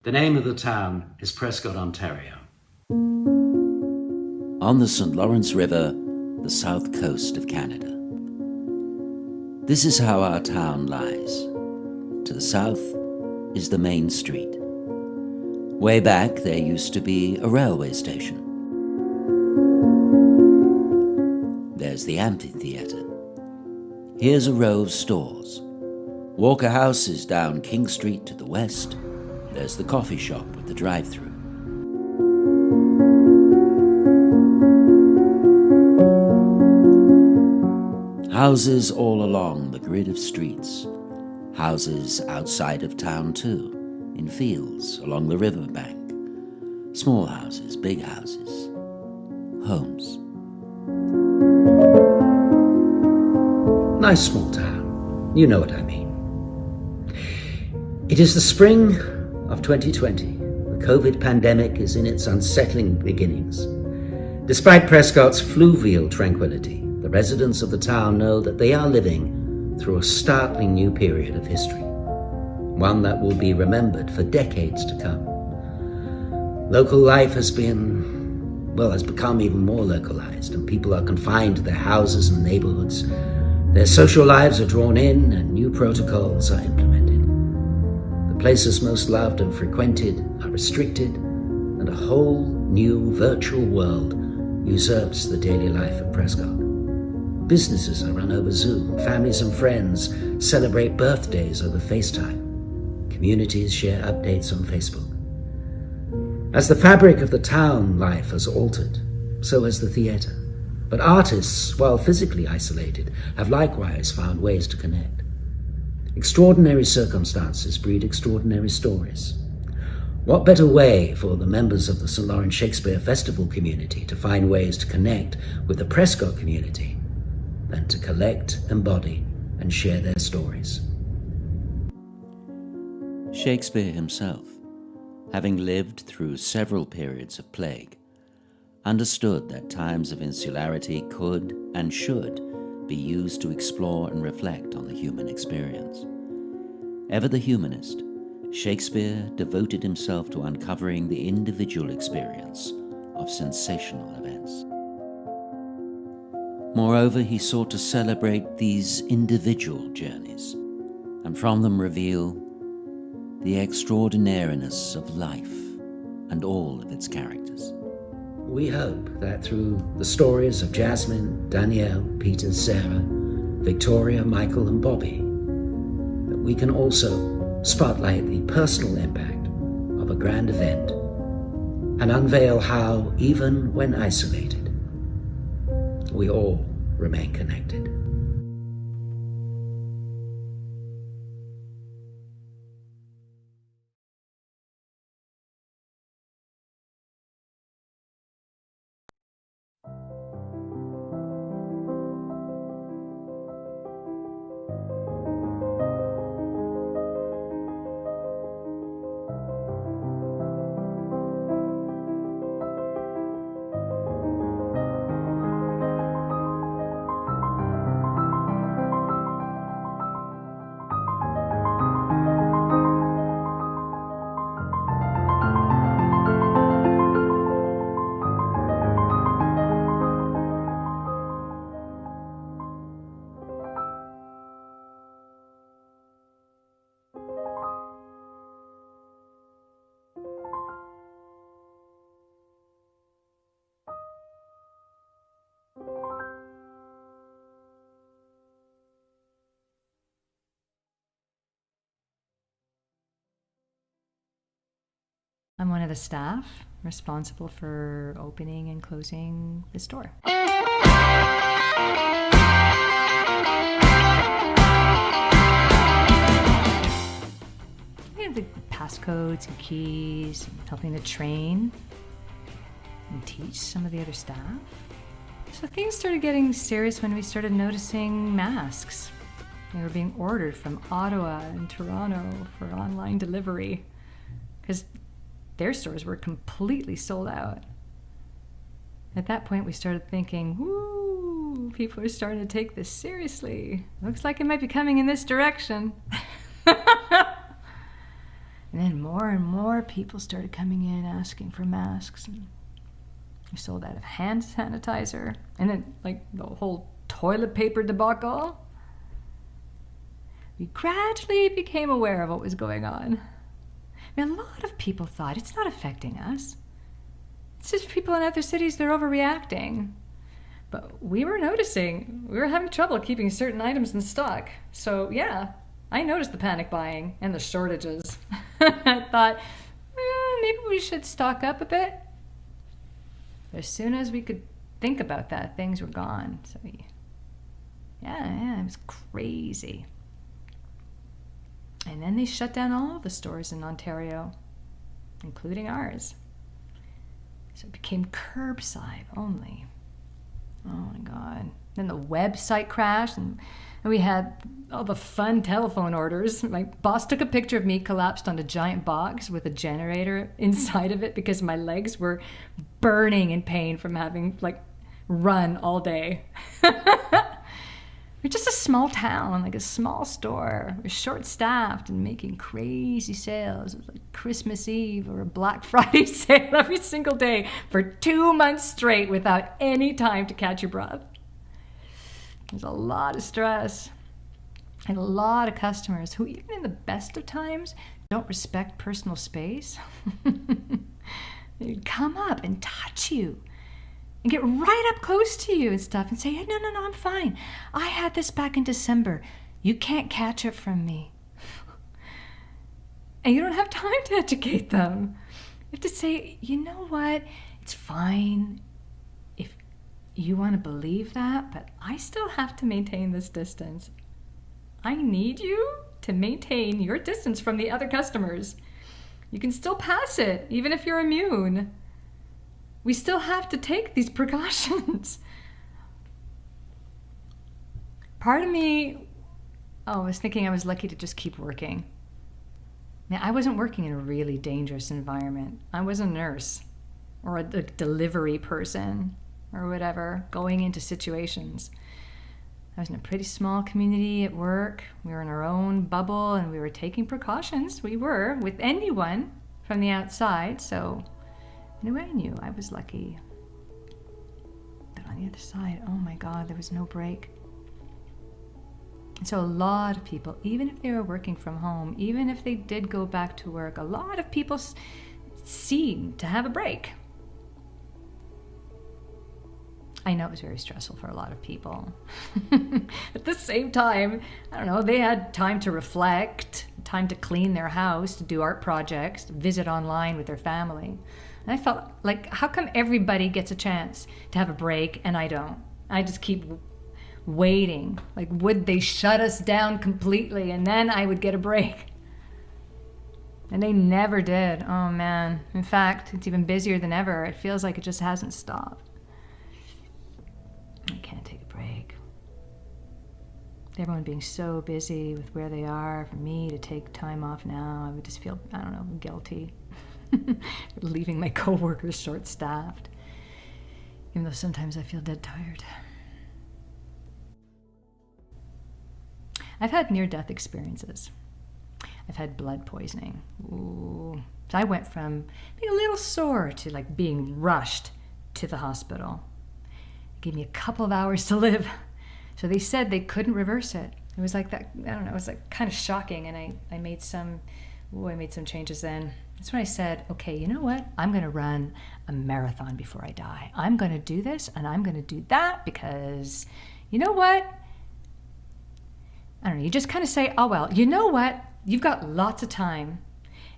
The name of the town is Prescott, Ontario. On the St. Lawrence River, the south coast of Canada. This is how our town lies. To the south is the main street. Way back, there used to be a railway station. There's the amphitheatre. Here's a row of stores. Walker House is down King Street to the west. There's the coffee shop with the drive-through. Houses all along the grid of streets. Houses outside of town too, in fields along the riverbank. Small houses, big houses, homes. Nice small town. You know what I mean. It is the spring of 2020. The COVID pandemic is in its unsettling beginnings. Despite Prescott's fluvial tranquility, the residents of the town know that they are living through a startling new period of history, one that will be remembered for decades to come. Local life has become even more localized, and people are confined to their houses and neighborhoods. Their social lives are drawn in, and new protocols are implemented. The places most loved and frequented are restricted, and a whole new virtual world usurps the daily life of Prescott. Businesses are run over Zoom. Families and friends celebrate birthdays over FaceTime. Communities share updates on Facebook. As the fabric of the town life has altered, so has the theatre. But artists, while physically isolated, have likewise found ways to connect. Extraordinary circumstances breed extraordinary stories. What better way for the members of the St. Lawrence Shakespeare Festival community to find ways to connect with the Prescott community than to collect, embody, and share their stories? Shakespeare himself, having lived through several periods of plague, understood that times of insularity could and should be used to explore and reflect on the human experience. Ever the humanist, Shakespeare devoted himself to uncovering the individual experience of sensational events. Moreover, he sought to celebrate these individual journeys, and from them reveal the extraordinariness of life and all of its characters. We hope that through the stories of Jasmine, Danielle, Peter, Sarah, Victoria, Michael, and Bobby, that we can also spotlight the personal impact of a grand event and unveil how, even when isolated, we all remain connected. I'm one of the staff responsible for opening and closing the store. We have the passcodes and keys, and helping to train and teach some of the other staff. So things started getting serious when we started noticing masks. They were being ordered from Ottawa and Toronto for online delivery because their stores were completely sold out. At that point, we started thinking, woo, people are starting to take this seriously. Looks like it might be coming in this direction. And then more and more people started coming in asking for masks. And we sold out of hand sanitizer. And then, like, the whole toilet paper debacle. We gradually became aware of what was going on. I mean, a lot of people thought it's not affecting us. It's just people in other cities, they're overreacting. But we were noticing, we were having trouble keeping certain items in stock. So yeah, I noticed the panic buying and the shortages. I thought, maybe we should stock up a bit. But as soon as we could think about that, things were gone. So yeah, it was crazy. And then they shut down all the stores in Ontario, including ours. So it became curbside only. Oh my God. Then the website crashed and we had all the fun telephone orders. My boss took a picture of me collapsed on a giant box with a generator inside of it because my legs were burning in pain from having run all day. We're just a small town, like a small store. We're short-staffed and making crazy sales. It was like Christmas Eve or a Black Friday sale every single day for 2 months straight without any time to catch your breath. There's a lot of stress and a lot of customers who, even in the best of times, don't respect personal space. They'd come up and touch you and get right up close to you and stuff and say, hey, no, I'm fine. I had this back in December. You can't catch it from me. And you don't have time to educate them. You have to say, you know what? It's fine if you want to believe that, but I still have to maintain this distance. I need you to maintain your distance from the other customers. You can still pass it, even if you're immune. We still have to take these precautions. Part of me, was thinking I was lucky to just keep working. Now, I wasn't working in a really dangerous environment. I was a nurse or a delivery person or whatever, going into situations. I was in a pretty small community at work. We were in our own bubble and we were taking precautions. We were with anyone from the outside, so anyway, I knew I was lucky. But on the other side, oh my God, there was no break. And so a lot of people, even if they were working from home, even if they did go back to work, a lot of people seemed to have a break. I know it was very stressful for a lot of people. At the same time, I don't know, they had time to reflect, time to clean their house, to do art projects, to visit online with their family. And I felt like, how come everybody gets a chance to have a break and I don't? I just keep waiting. Like, would they shut us down completely and then I would get a break? And they never did. Oh man. In fact, it's even busier than ever. It feels like it just hasn't stopped. I can't take a break. Everyone being so busy with where they are, for me to take time off now, I would just feel, I don't know, guilty. Leaving my coworkers short-staffed, even though sometimes I feel dead tired. I've had near-death experiences. I've had blood poisoning. Ooh. So I went from being a little sore to like being rushed to the hospital. It gave me a couple of hours to live. So they said they couldn't reverse it. It was like that, I don't know, it was like kind of shocking, and I made some changes then. That's when I said, okay, you know what? I'm gonna run a marathon before I die. I'm gonna do this and I'm gonna do that because, you know what? I don't know, you just kind of say, oh well, you know what? You've got lots of time.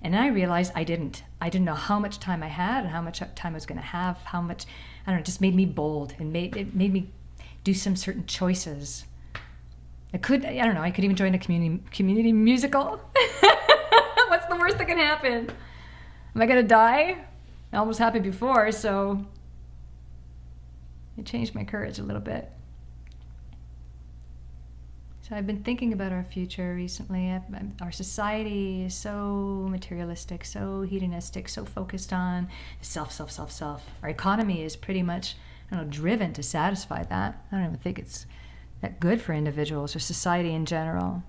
And I realized I didn't know how much time I had and how much time I was gonna have, how much, I don't know, it just made me bold and it made me do some certain choices. I could even join a community musical. What's the worst that can happen? Am I gonna die? I almost happened before, so it changed my courage a little bit. So I've been thinking about our future recently. Our society is so materialistic, so hedonistic, so focused on self. Our economy is pretty much, driven to satisfy that. I don't even think it's that good for individuals or society in general.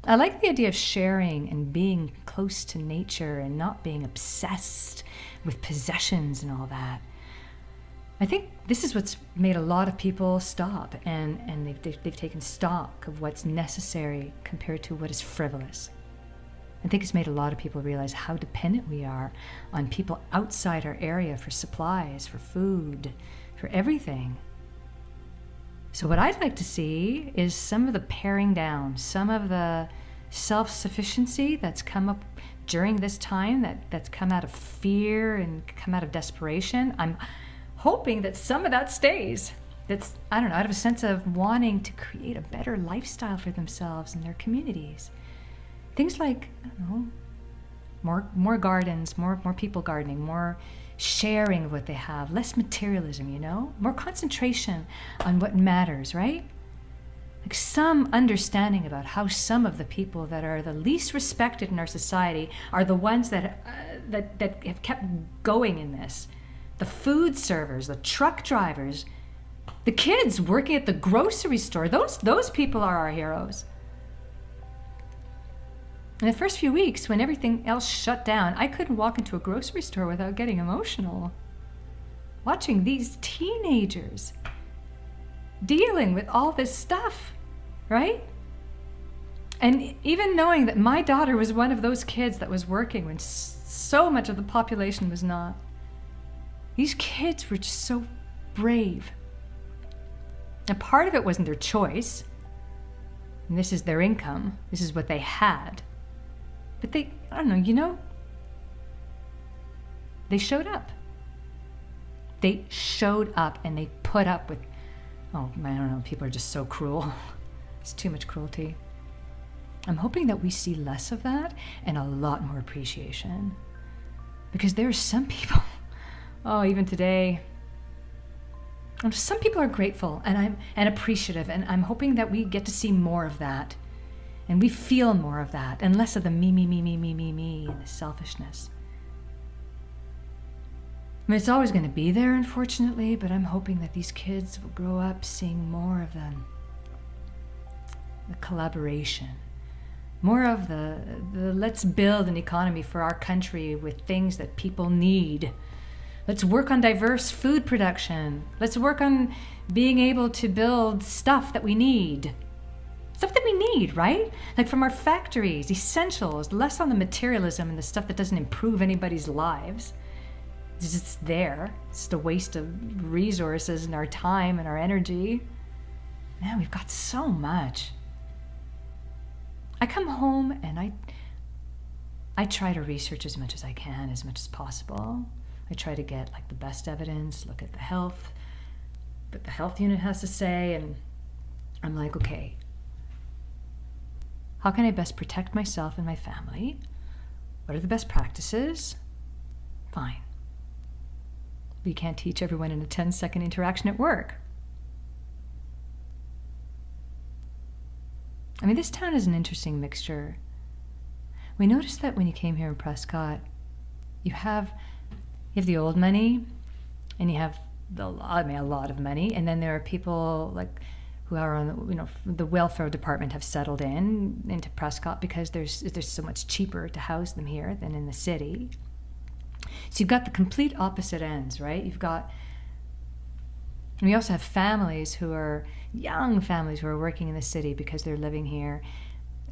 I like the idea of sharing and being close to nature and not being obsessed with possessions and all that. I think this is what's made a lot of people stop, and they've taken stock of what's necessary compared to what is frivolous. I think it's made a lot of people realize how dependent we are on people outside our area for supplies, for food, for everything. So what I'd like to see is some of the paring down, some of the self-sufficiency that's come up during this time, that's come out of fear and come out of desperation. I'm hoping that some of that stays. That's, I don't know, out of a sense of wanting to create a better lifestyle for themselves and their communities. Things like, I don't know, more gardens, more people gardening, more sharing of what they have, less materialism, you know, more concentration on what matters, right? Like some understanding about how some of the people that are the least respected in our society are the ones that have kept going in this. The food servers, the truck drivers, the kids working at the grocery store, those people are our heroes. In the first few weeks, when everything else shut down, I couldn't walk into a grocery store without getting emotional. Watching these teenagers dealing with all this stuff, right? And even knowing that my daughter was one of those kids that was working when so much of the population was not. These kids were just so brave. And part of it wasn't their choice. And this is their income. This is what they had. But they, I don't know, you know, they showed up. They showed up and they put up with, oh, I don't know, people are just so cruel. It's too much cruelty. I'm hoping that we see less of that and a lot more appreciation. Because there are some people, oh, even today, some people are grateful and appreciative, and I'm hoping that we get to see more of that. And we feel more of that, and less of the me, and the selfishness. I mean, it's always going to be there, unfortunately, but I'm hoping that these kids will grow up seeing more of the collaboration, more of the let's build an economy for our country with things that people need. Let's work on diverse food production. Let's work on being able to build stuff that we need. Stuff that we need, right? Like from our factories, essentials, less on the materialism and the stuff that doesn't improve anybody's lives. It's just there. It's just a waste of resources and our time and our energy. Man, we've got so much. I come home and I try to research as much as I can, as much as possible. I try to get like the best evidence, look at the health, what the health unit has to say, and I'm like, okay, how can I best protect myself and my family? What are the best practices? Fine. But you can't teach everyone in a 10-second interaction at work. I mean, this town is an interesting mixture. We noticed that when you came here in Prescott, you have the old money, and you have a lot of money, and then there are people like who are on the welfare department have settled into Prescott because there's so much cheaper to house them here than in the city. So you've got the complete opposite ends, right? And we also have families who are young families who are working in the city because they're living here.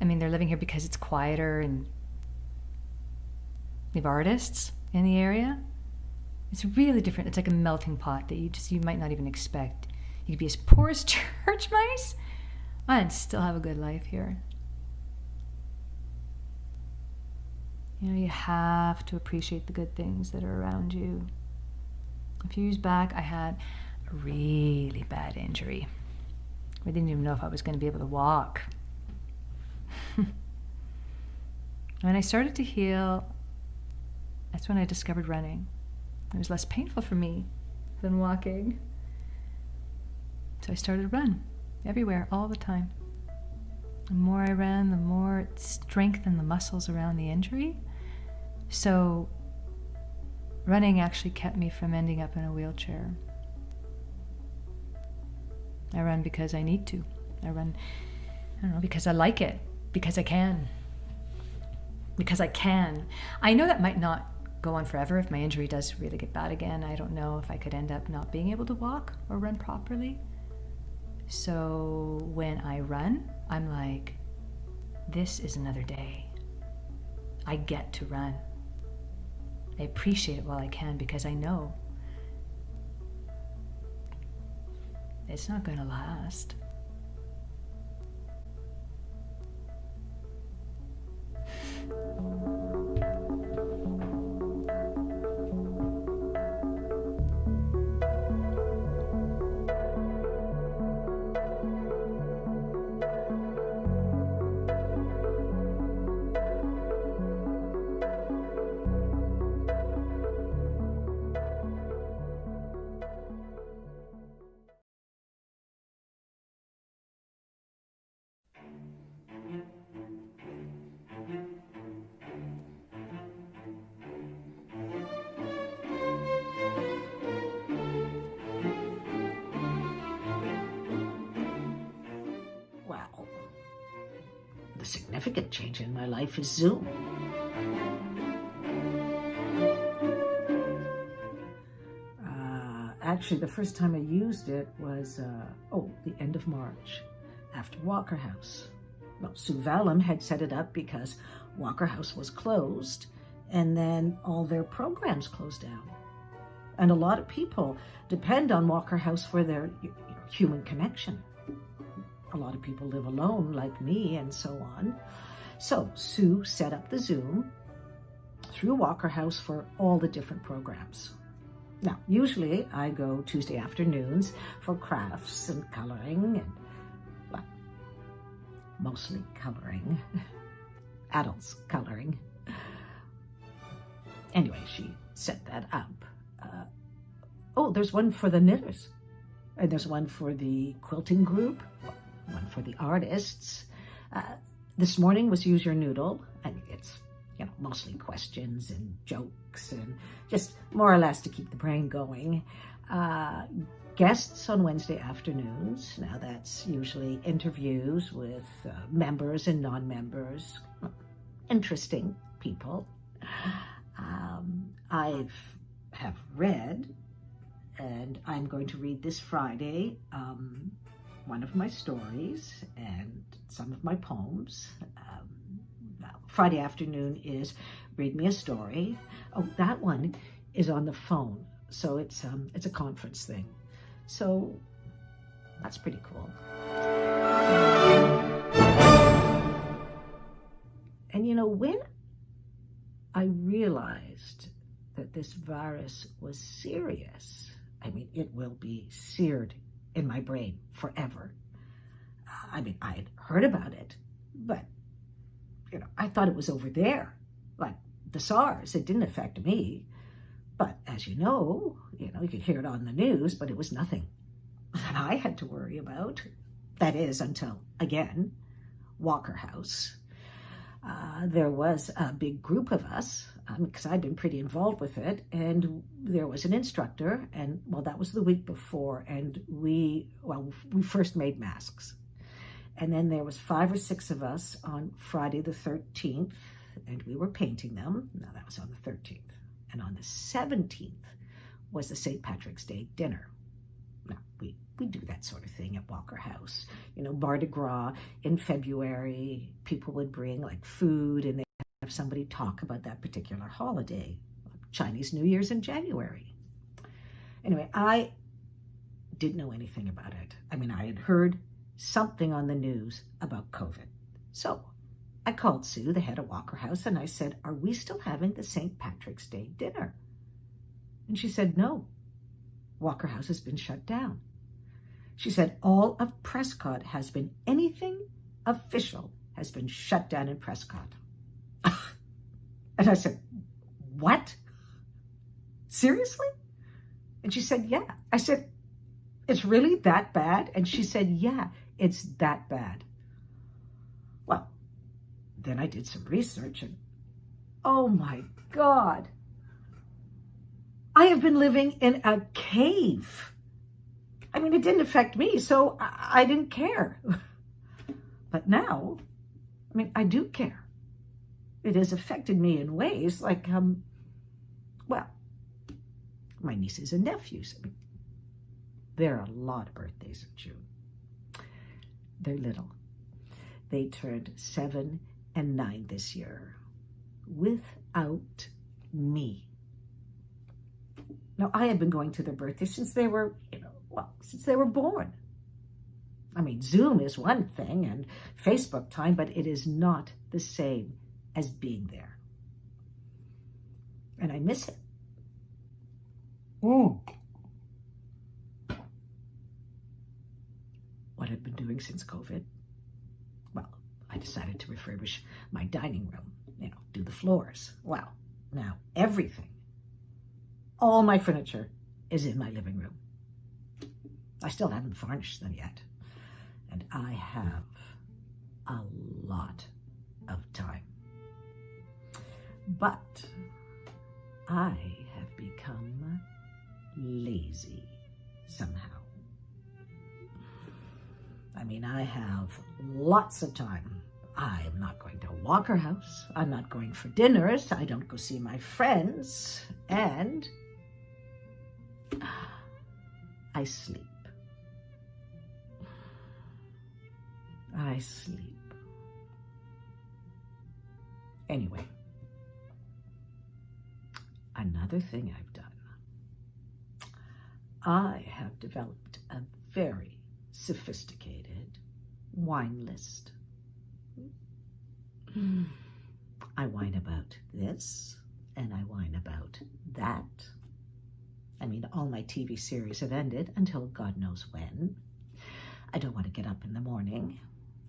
I mean, they're living here because it's quieter, and we have artists in the area. It's really different. It's like a melting pot that you might not even expect. You could be as poor as church mice and still have a good life here. You know, you have to appreciate the good things that are around you. A few years back, I had a really bad injury. I didn't even know if I was going to be able to walk. When I started to heal, that's when I discovered running. It was less painful for me than walking. So I started to run everywhere, all the time. The more I ran, the more it strengthened the muscles around the injury. So running actually kept me from ending up in a wheelchair. I run because I need to. I run, I don't know, because I like it. because I can. Because I can. I know that might not go on forever. If my injury does really get bad again, I don't know if I could end up not being able to walk or run properly. So when I run, I'm like, this is another day. I get to run. I appreciate it while I can because I know it's not going to last. Well, the significant change in my life is Zoom. Actually, the first time I used it was, the end of March, after Walker House. Well, Sue Vallum had set it up because Walker House was closed, and then all their programs closed down. And a lot of people depend on Walker House for their human connection. A lot of people live alone, like me, and so on. So Sue set up the Zoom through Walker House for all the different programs. Now, usually I go Tuesday afternoons for crafts and coloring, and, well, mostly coloring, adults coloring. Anyway, she set that up. There's one for the knitters, and there's one for the quilting group, one for the artists. This morning was Use Your Noodle. I mean, it's, mostly questions and jokes and just more or less to keep the brain going. Guests on Wednesday afternoons. Now that's usually interviews with members and non-members, interesting people. I have read, and I'm going to read this Friday, one of my stories and some of my poems. Friday afternoon is Read Me a Story. Oh, that one is on the phone, so it's a conference thing. So that's pretty cool. And when I realized that this virus was serious, I mean, it will be seared in my brain forever. I mean, I had heard about it, but I thought it was over there, like the SARS. It didn't affect me. But as you know, you could hear it on the news, but it was nothing that I had to worry about. That is, until, again, Walker House. There was a big group of us, because I'd been pretty involved with it, and there was an instructor, and, that was the week before, and we first made masks. And then there was 5 or 6 of us on Friday the 13th, and we were painting them. Now, that was on the 13th. And on the 17th was the St. Patrick's Day dinner. Now, we do that sort of thing at Walker House. Mardi Gras in February, people would bring, food, and they'd have somebody talk about that particular holiday. Chinese New Year's in January. Anyway, I didn't know anything about it. I mean, I had heard something on the news about COVID. So I called Sue, the head of Walker House, and I said, are we still having the St. Patrick's Day dinner? And she said, no, Walker House has been shut down. She said, all of Prescott has been, anything official has been shut down in Prescott. And I said, what? Seriously? And she said, yeah. I said, it's really that bad? And she said, yeah, it's that bad. Well, then I did some research, and oh my God, I have been living in a cave. I mean, it didn't affect me, so I didn't care. But now, I mean, I do care. It has affected me in ways like, well, my nieces and nephews. I mean, there are a lot of birthdays in June. They're little. They turned 7 and 9 this year without me. Now, I had been going to their birthdays since they were, since they were born. I mean, Zoom is one thing and Facebook time, but it is not the same as being there. And I miss it. What I've been doing since COVID? Well, I decided to refurbish my dining room, do the floors. Well, now everything, all my furniture is in my living room. I still haven't furnished them yet. And I have a lot of time. But I have become lazy somehow. I mean, I have lots of time. I'm not going to Walker House. I'm not going for dinners. I don't go see my friends. And I sleep. I sleep. Anyway, another thing I've done. I have developed a very sophisticated wine list. I whine about this, and I whine about that. I mean, all my TV series have ended until God knows when. I don't want to get up in the morning.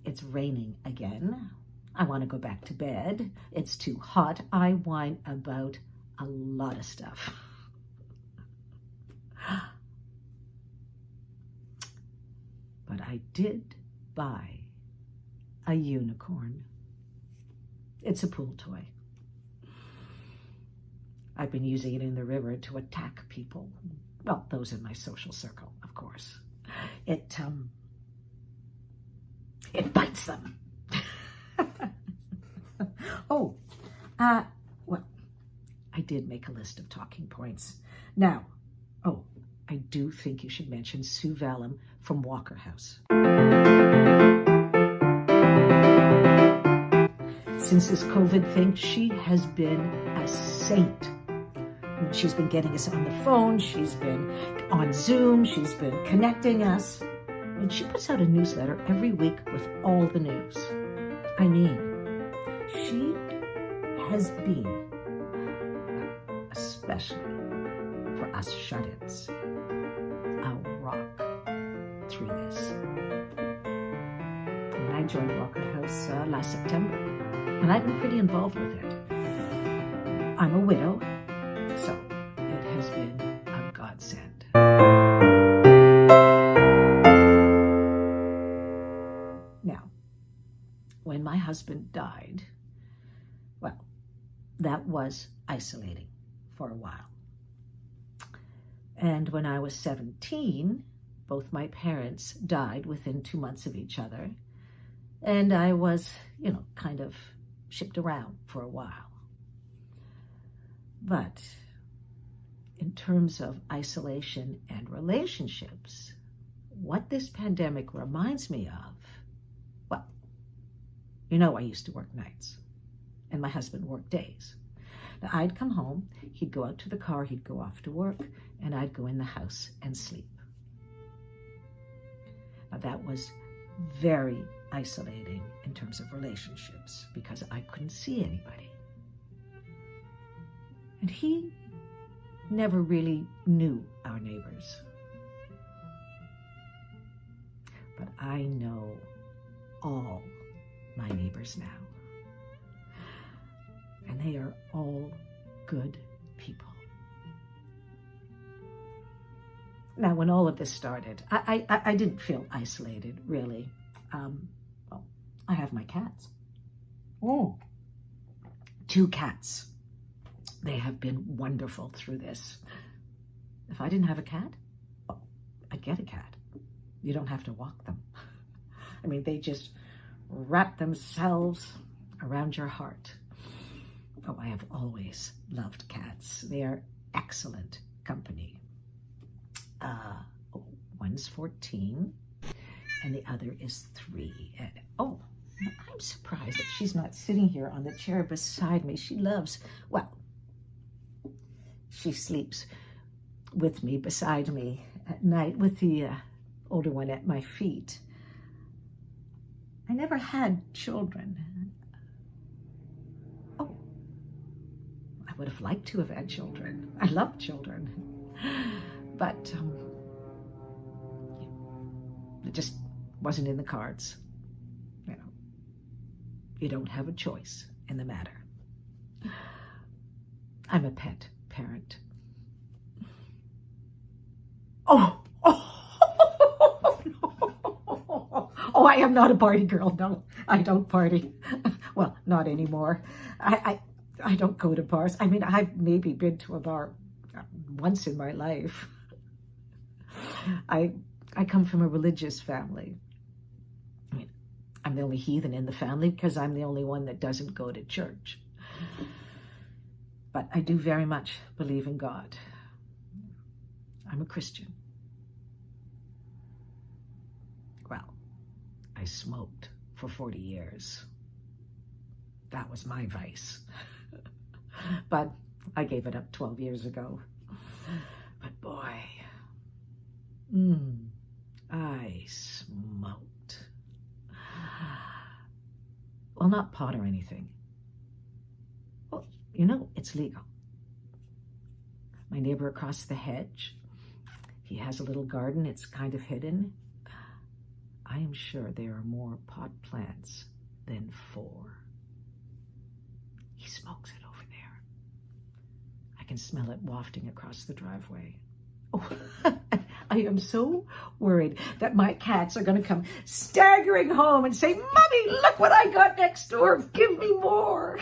It's raining again. I want to go back to bed. It's too hot. I whine about a lot of stuff. But I did buy a unicorn. It's a pool toy. I've been using it in the river to attack people. Well, those in my social circle, of course. It bites them. Well, I did make a list of talking points. Now, I do think you should mention Sue Vallum from Walker House. Since this COVID thing, she has been a saint. She's been getting us on the phone. She's been on Zoom. She's been connecting us. And she puts out a newsletter every week with all the news. I mean, she has been, especially for us shut-ins, a rock through this. And I joined Walker House last September, and I've been pretty involved with it. I'm a widow, so it has been a godsend. Now, when my husband died, well, that was isolating for a while. And when I was 17, both my parents died within 2 months of each other. And I was, kind of shipped around for a while. But in terms of isolation and relationships, what this pandemic reminds me of, well, I used to work nights and my husband worked days. Now, I'd come home, he'd go out to the car, he'd go off to work, and I'd go in the house and sleep. Now, that was very isolating in terms of relationships because I couldn't see anybody. And he never really knew our neighbors. But I know all my neighbors now. And they are all good people. Now, when all of this started, I didn't feel isolated, really. I have my cats. 2 cats. They have been wonderful through this. If I didn't have a cat, I'd get a cat. You don't have to walk them. I mean, they just wrap themselves around your heart. Oh, I have always loved cats. They are excellent company. One's 14 and the other is 3. And, oh, I'm surprised that she's not sitting here on the chair beside me. She loves, well, she sleeps with me, beside me at night, with the older one at my feet. I never had children. Oh, I would have liked to have had children. I love children. But it just wasn't in the cards. You know, you don't have a choice in the matter. I'm a pet parent. Oh, oh, I am not a party girl. No, I don't party. Well, not anymore. I don't go to bars. I mean, I've maybe been to a bar once in my life. I come from a religious family. I mean, I'm the only heathen in the family because I'm the only one that doesn't go to church. But I do very much believe in God. I'm a Christian. Well, I smoked for 40 years. That was my vice. But I gave it up 12 years ago. But boy, I smoked. Well, not pot or anything. Well, you know, it's legal. My neighbor across the hedge, he has a little garden. It's kind of hidden. I am sure there are more pot plants than 4. He smokes it over there. I can smell it wafting across the driveway. Oh, I am so worried that my cats are going to come staggering home and say, "Mommy, look what I got next door. Give me more."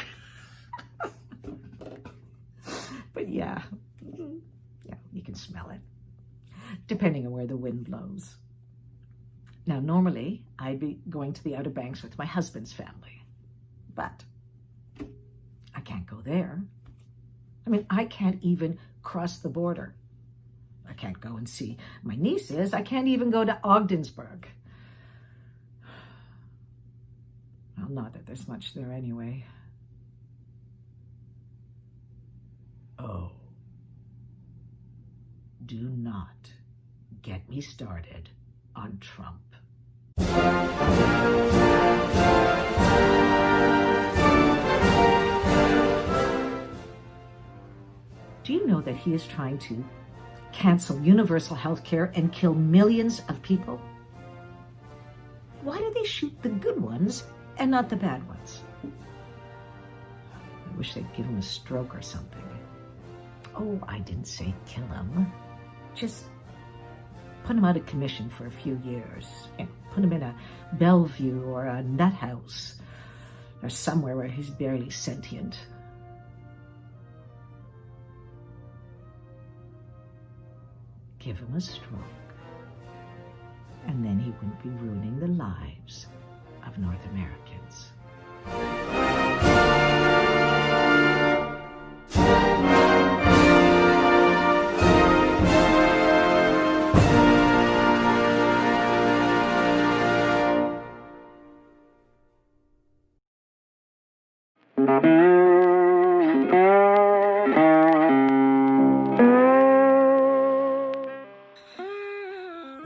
But yeah, you can smell it, depending on where the wind blows. Now, normally, I'd be going to the Outer Banks with my husband's family, but I can't go there. I mean, I can't even cross the border. I can't go and see my nieces. I can't even go to Ogdensburg. Well, not that there's much there anyway. Oh, do not get me started on Trump. Do you know that he is trying to cancel universal health care and kill millions of people? Why do they shoot the good ones and not the bad ones? I wish they'd give him a stroke or something. Oh, I didn't say kill him. Just put him out of commission for a few years. You know, put him in a Bellevue or a nut house or somewhere where he's barely sentient. Give him a stroke, and then he wouldn't be ruining the lives of North Americans.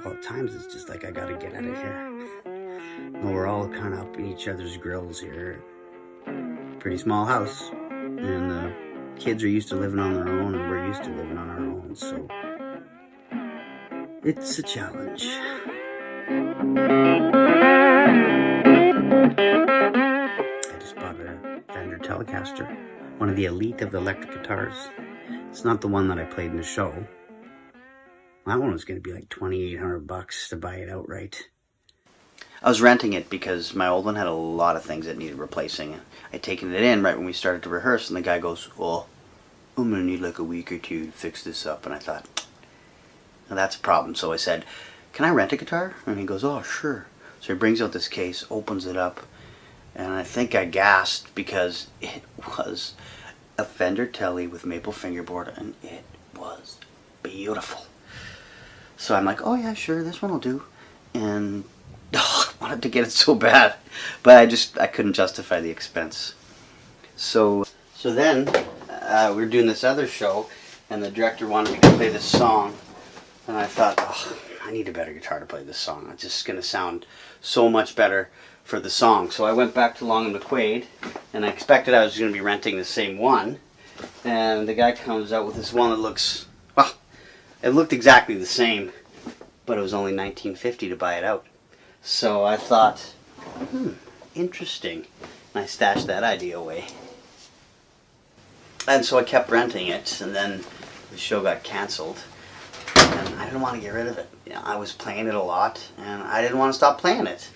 Well, at times it's just like I gotta get out of here. Well, we're all kind of up in each other's grills here. Pretty small house, and the kids are used to living on their own, and we're used to living on our own, so it's a challenge. I just bought a Fender Telecaster, one of the elite of the electric guitars. It's not the one that I played in the show. That one was going to be like $2,800 to buy it outright. I was renting it because my old one had a lot of things that needed replacing. I'd taken it in right when we started to rehearse, and the guy goes, "Well, I'm going to need like a week or two to fix this up." And I thought, well, that's a problem. So I said, "Can I rent a guitar?" And he goes, "Oh, sure." So he brings out this case, opens it up, And I think I gasped because it was a Fender Telly with maple fingerboard, and it was beautiful. So I'm like, oh yeah, sure, this one will do. And I wanted to get it so bad, but I couldn't justify the expense. So then we were doing this other show, and the director wanted me to play this song, and I thought, oh, I need a better guitar to play this song. It's just going to sound so much better for the song. So I went back to Long and McQuaid, and I expected I was going to be renting the same one, and the guy comes out with this one that looks, well, it looked exactly the same, but it was only $19.50 to buy it out. So I thought, interesting, and I stashed that idea away. And so I kept renting it, and then the show got canceled, and I didn't want to get rid of it. You know, I was playing it a lot, and I didn't want to stop playing it.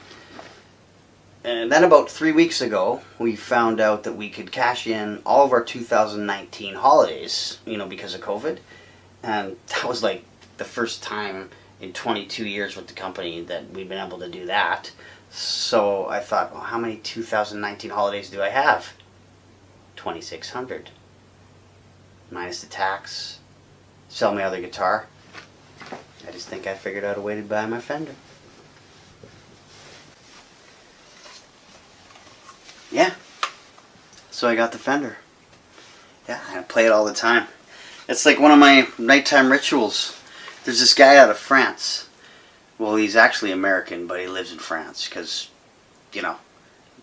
And then about 3 weeks ago, we found out that we could cash in all of our 2019 holidays, you know, because of COVID. And that was like the first time in 22 years with the company that we'd been able to do that. So I thought, well, how many 2019 holidays do I have? 2,600. Minus the tax, sell my other guitar. I just think I figured out a way to buy my Fender. Yeah, so I got the Fender. Yeah, I play it all the time. It's like one of my nighttime rituals. There's this guy out of France. Well, he's actually American, but he lives in France because, you know,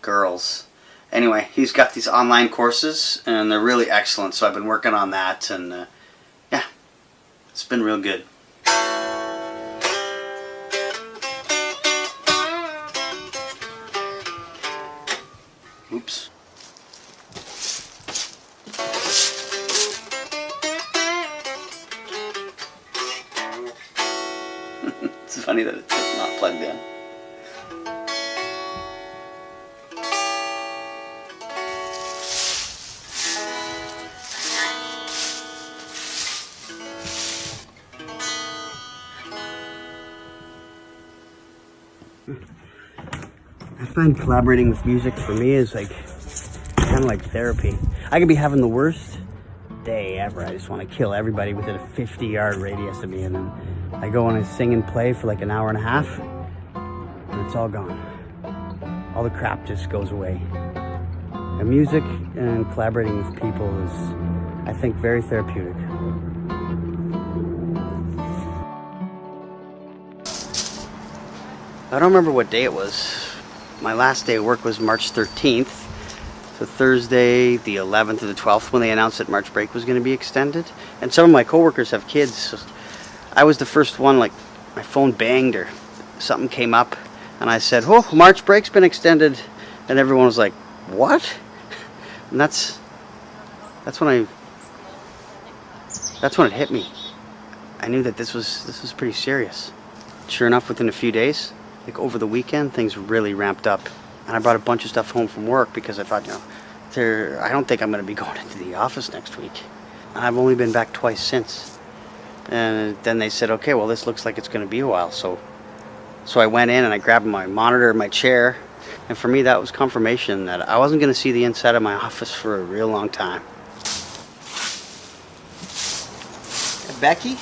girls. Anyway, he's got these online courses, and they're really excellent, so I've been working on that, and yeah, it's been real good. Oops. It's funny that it's not plugged in. I find collaborating with music for me is like kind of like therapy. I could be having the worst day ever. I just want to kill everybody within a 50-yard radius of me, and then I go and I sing and play for like an hour and a half, and it's all gone. All the crap just goes away. And music and collaborating with people is, I think, very therapeutic. I don't remember what day it was. My last day of work was March 13th. So Thursday, the 11th or the 12th, when they announced that March break was going to be extended. And some of my coworkers have kids. So I was the first one, like, my phone banged or something came up. And I said, oh, March break's been extended. And everyone was like, what? And that's when it hit me. I knew that this was pretty serious. Sure enough, within a few days, like over the weekend, things really ramped up. And I brought a bunch of stuff home from work because I thought, you know, I don't think I'm going to be going into the office next week. And I've only been back twice since. And then they said, okay, well, this looks like it's going to be a while. So I went in and I grabbed my monitor, my chair. And for me, that was confirmation that I wasn't going to see the inside of my office for a real long time. And Becky,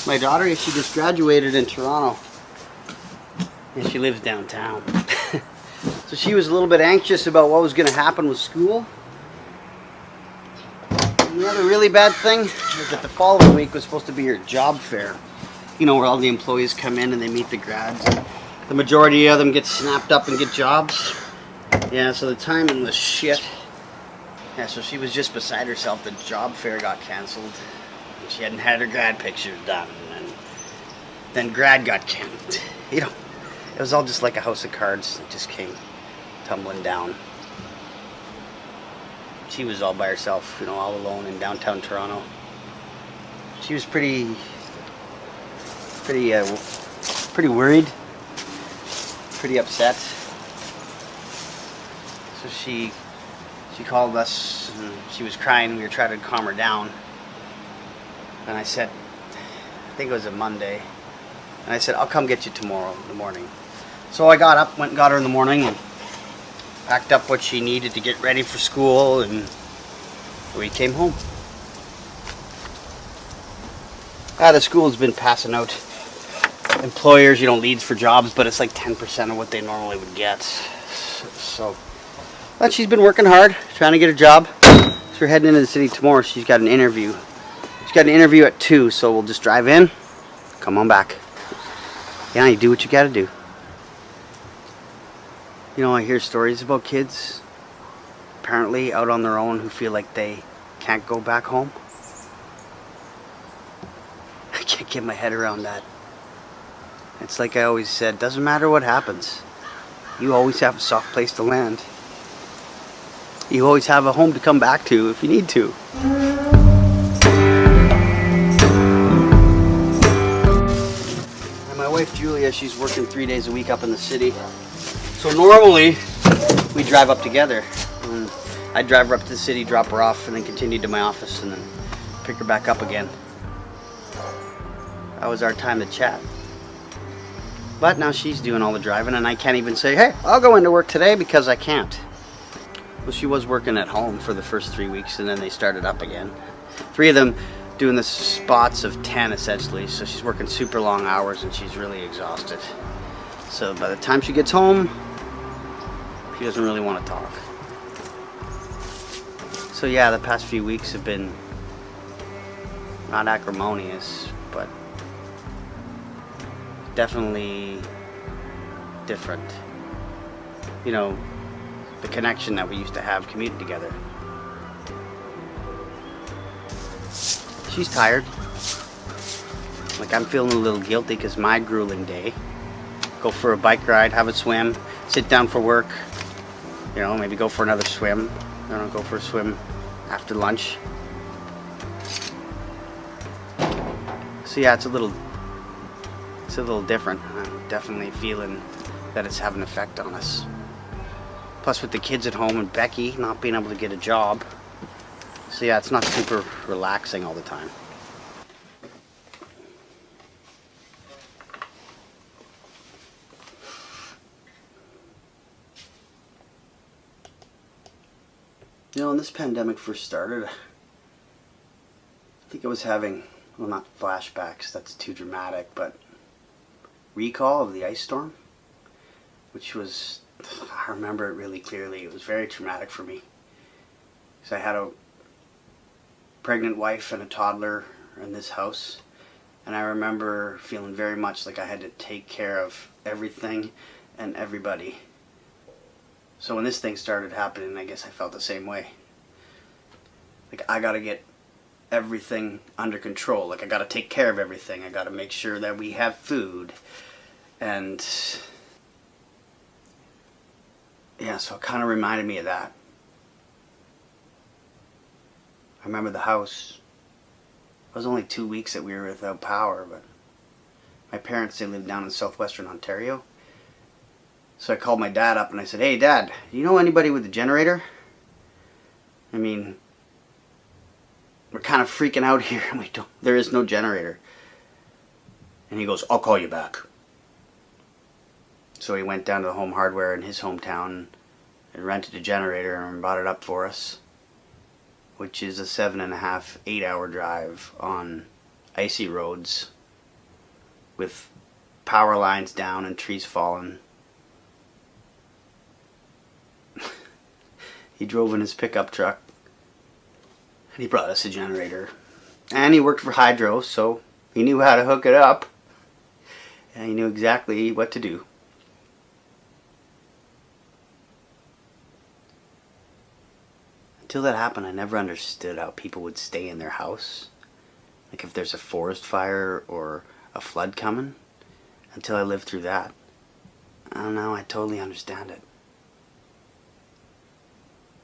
my daughter, she just graduated in Toronto. And she lives downtown. So she was a little bit anxious about what was going to happen with school. And the other really bad thing is that the following week was supposed to be her job fair. You know, where all the employees come in and they meet the grads. The majority of them get snapped up and get jobs. Yeah, so the timing was shit. Yeah, so she was just beside herself. The job fair got canceled. And she hadn't had her grad pictures done. And then grad got canceled. You know, it was all just like a house of cards. It just came tumbling down. She was all by herself, you know, all alone in downtown Toronto. She was pretty worried, pretty upset. So she called us and she was crying. We were trying to calm her down. And I said, I think it was a Monday. And I said, I'll come get you tomorrow in the morning. So I got up, went and got her in the morning, and packed up what she needed to get ready for school, and we came home. The school's been passing out employers, leads for jobs, but it's like 10% of what they normally would get. So, but she's been working hard, trying to get a job. So we're heading into the city tomorrow. She's got an interview. She's got an interview at 2, so we'll just drive in, come on back. Yeah, you do what you gotta do. I hear stories about kids, apparently out on their own, who feel like they can't go back home. I can't get my head around that. It's like I always said, doesn't matter what happens. You always have a soft place to land. You always have a home to come back to if you need to. And my wife Julia, she's working 3 days a week up in the city. So normally we drive up together. I'd drive her up to the city, drop her off, and then continue to my office and then pick her back up again. That was our time to chat. But now she's doing all the driving, and I can't even say, hey, I'll go into work today, because I can't. Well, she was working at home for the first 3 weeks, and then they started up again. 3 of them doing the spots of 10 essentially, so she's working super long hours and she's really exhausted. So by the time she gets home, she doesn't really want to talk. So yeah, the past few weeks have been not acrimonious, but definitely different. The connection that we used to have commuting together. She's tired. Like, I'm feeling a little guilty because my grueling day. Go for a bike ride, have a swim, sit down for work, maybe go for another swim. Go for a swim after lunch. So yeah, it's a little different. I'm definitely feeling that it's having an effect on us. Plus with the kids at home and Becky not being able to get a job. So yeah, it's not super relaxing all the time. When this pandemic first started, I think I was having, well, not flashbacks, that's too dramatic, but recall of the ice storm, which was, I remember it really clearly. It was very traumatic for me, because I had a pregnant wife and a toddler in this house, and I remember feeling very much like I had to take care of everything and everybody. So when this thing started happening, I guess I felt the same way. Like, I gotta get everything under control. Like, I gotta take care of everything. I gotta make sure that we have food. And yeah, so it kind of reminded me of that. I remember the house. It was only 2 weeks that we were without power, but my parents, they lived down in southwestern Ontario. So I called my dad up and I said, hey Dad, do you know anybody with a generator? I mean, we're kind of freaking out here and there is no generator. And he goes, I'll call you back. So he went down to the Home Hardware in his hometown and rented a generator and brought it up for us, which is a 7.5, 8-hour drive on icy roads with power lines down and trees falling. He drove in his pickup truck and he brought us a generator. And he worked for Hydro, so he knew how to hook it up. And he knew exactly what to do. Until that happened, I never understood how people would stay in their house. Like if there's a forest fire or a flood coming. Until I lived through that. And now I totally understand it.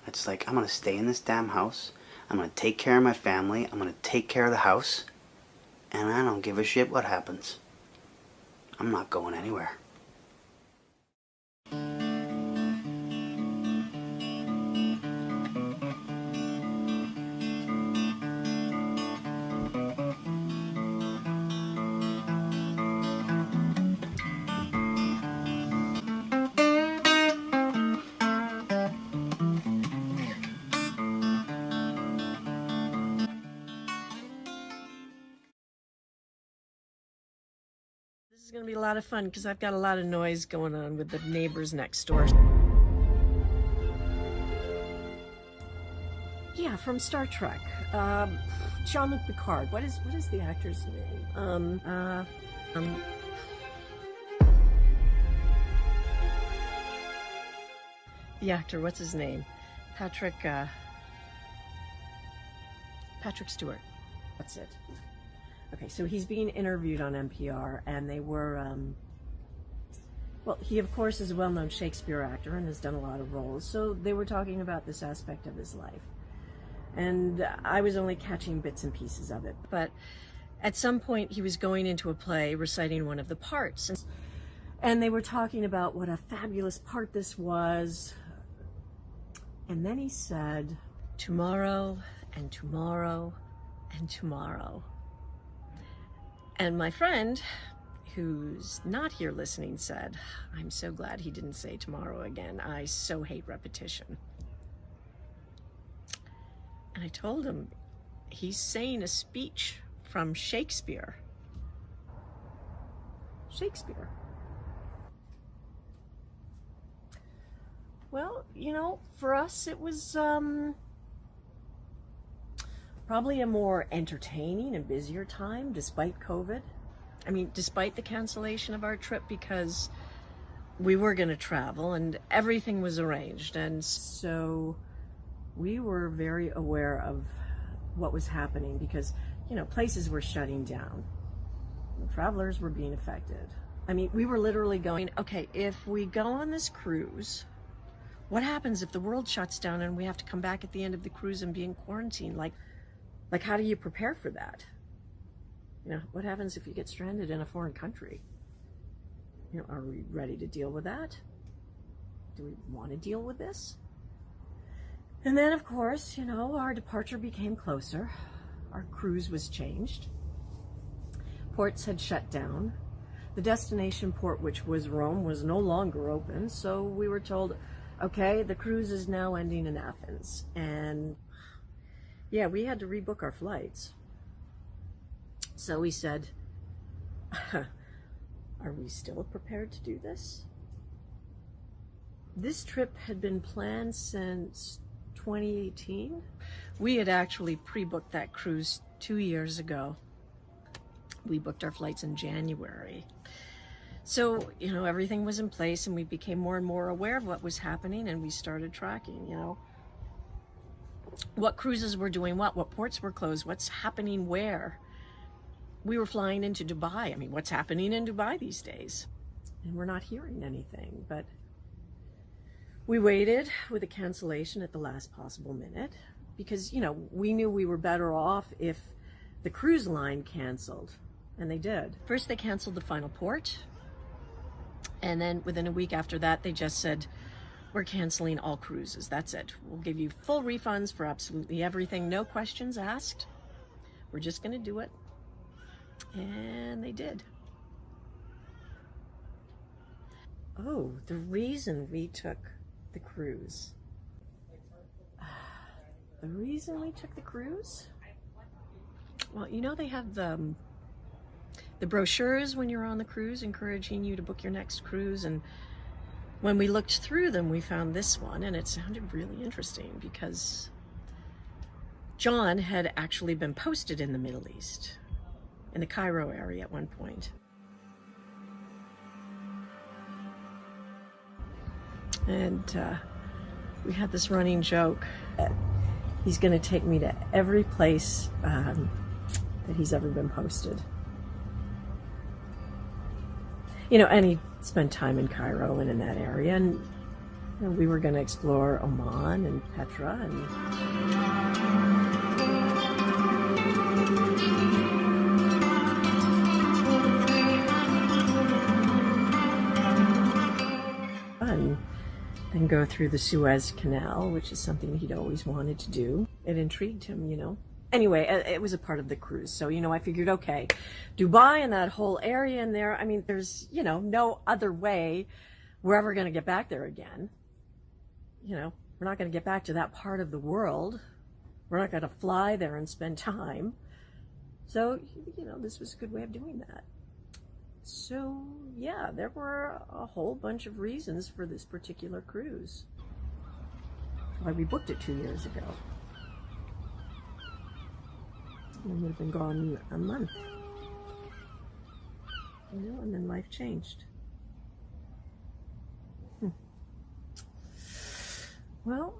It's like, I'm going to stay in this damn house. I'm going to take care of my family. I'm going to take care of the house. And I don't give a shit what happens. I'm not going anywhere. is going to be a lot of fun because I've got a lot of noise going on with the neighbors next door. Yeah, from Star Trek. Jean-Luc Picard. What is the actor's name? The actor, what's his name? Patrick Stewart. That's it. Okay, so he's being interviewed on NPR, and they were, well, he of course is a well-known Shakespeare actor and has done a lot of roles, so they were talking about this aspect of his life. And I was only catching bits and pieces of it. But at some point he was going into a play reciting one of the parts. And they were talking about what a fabulous part this was. And then he said, tomorrow and tomorrow and tomorrow. And my friend, who's not here listening, said, I'm so glad he didn't say tomorrow again. I so hate repetition. And I told him, he's saying a speech from Shakespeare. Shakespeare. Well, you know, for us it was probably a more entertaining and busier time despite COVID. I mean, despite the cancellation of our trip, because we were going to travel and everything was arranged. And so we were very aware of what was happening because, you know, places were shutting down. Travelers were being affected. I mean, we were literally going, okay, if we go on this cruise, what happens if the world shuts down and we have to come back at the end of the cruise and be in quarantine? Like how do you prepare for that? You know, what happens if you get stranded in a foreign country? You know, are we ready to deal with that? Do we want to deal with this? And then, of course, you know, our departure became closer. Our cruise was changed. Ports had shut down. The destination port, which was Rome, was no longer open. So we were told, okay, the cruise is now ending in Athens. And yeah, we had to rebook our flights. So we said, are we still prepared to do this? This trip had been planned since 2018. We had actually pre-booked that cruise 2 years ago. We booked our flights in January. So, you know, everything was in place and we became more and more aware of what was happening, and we started tracking, you know, what cruises were doing what ports were closed, what's happening where. We were flying into Dubai. I mean, what's happening in Dubai these days? And we're not hearing anything, but we waited with a cancellation at the last possible minute because, you know, we knew we were better off if the cruise line canceled, and they did. First, they canceled the final port, and then within a week after that, they just said, we're canceling all cruises. That's it. We'll give you full refunds for absolutely everything. No questions asked. We're just going to do it. And they did. Oh, the reason we took the cruise. The reason we took the cruise? Well, you know, they have the brochures when you're on the cruise encouraging you to book your next cruise, and when we looked through them, we found this one, and it sounded really interesting because John had actually been posted in the Middle East, in the Cairo area at one point. And we had this running joke. He's going to take me to every place that he's ever been posted. You know, and he spent time in Cairo and in that area, and you know, we were going to explore Oman and Petra and then go through the Suez Canal, which is something he'd always wanted to do. It intrigued him, you know. Anyway, it was a part of the cruise. So, you know, I figured, okay, Dubai and that whole area in there, I mean, there's, you know, no other way we're ever going to get back there again. You know, we're not going to get back to that part of the world. We're not going to fly there and spend time. So, you know, this was a good way of doing that. So, yeah, there were a whole bunch of reasons for this particular cruise. Why we booked it 2 years ago. We would have been gone a month. And then life changed. Well,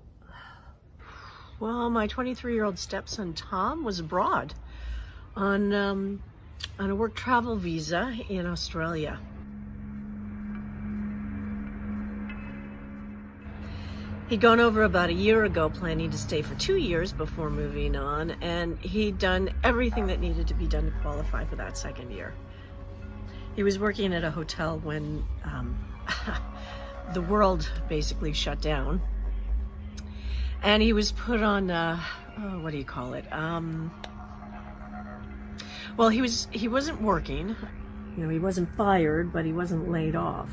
my 23-year-old stepson Tom was abroad on a work travel visa in Australia. He'd gone over about a year ago, planning to stay for 2 years before moving on, and he'd done everything that needed to be done to qualify for that second year. He was working at a hotel when the world basically shut down, and he was put on, what do you call it? Well, he wasn't working. You know, he wasn't fired, but he wasn't laid off.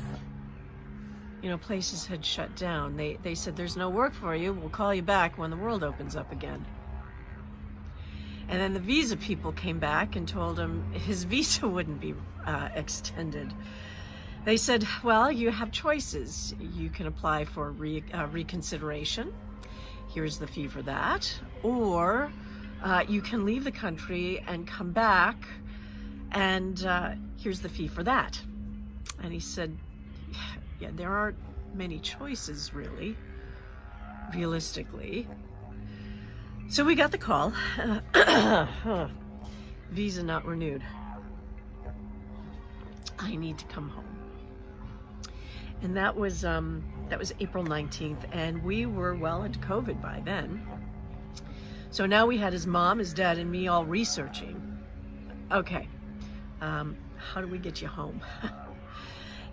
You know, places had shut down. They said, there's no work for you. We'll call you back when the world opens up again. And then the visa people came back and told him his visa wouldn't be extended. They said, well, you have choices. You can apply for reconsideration. Here's the fee for that. Or you can leave the country and come back, and here's the fee for that. And he said, yeah, there aren't many choices, really, realistically. So we got the call. Visa not renewed. I need to come home. And that was April 19th, and we were well into COVID by then. So now we had his mom, his dad, and me all researching. Okay, how do we get you home?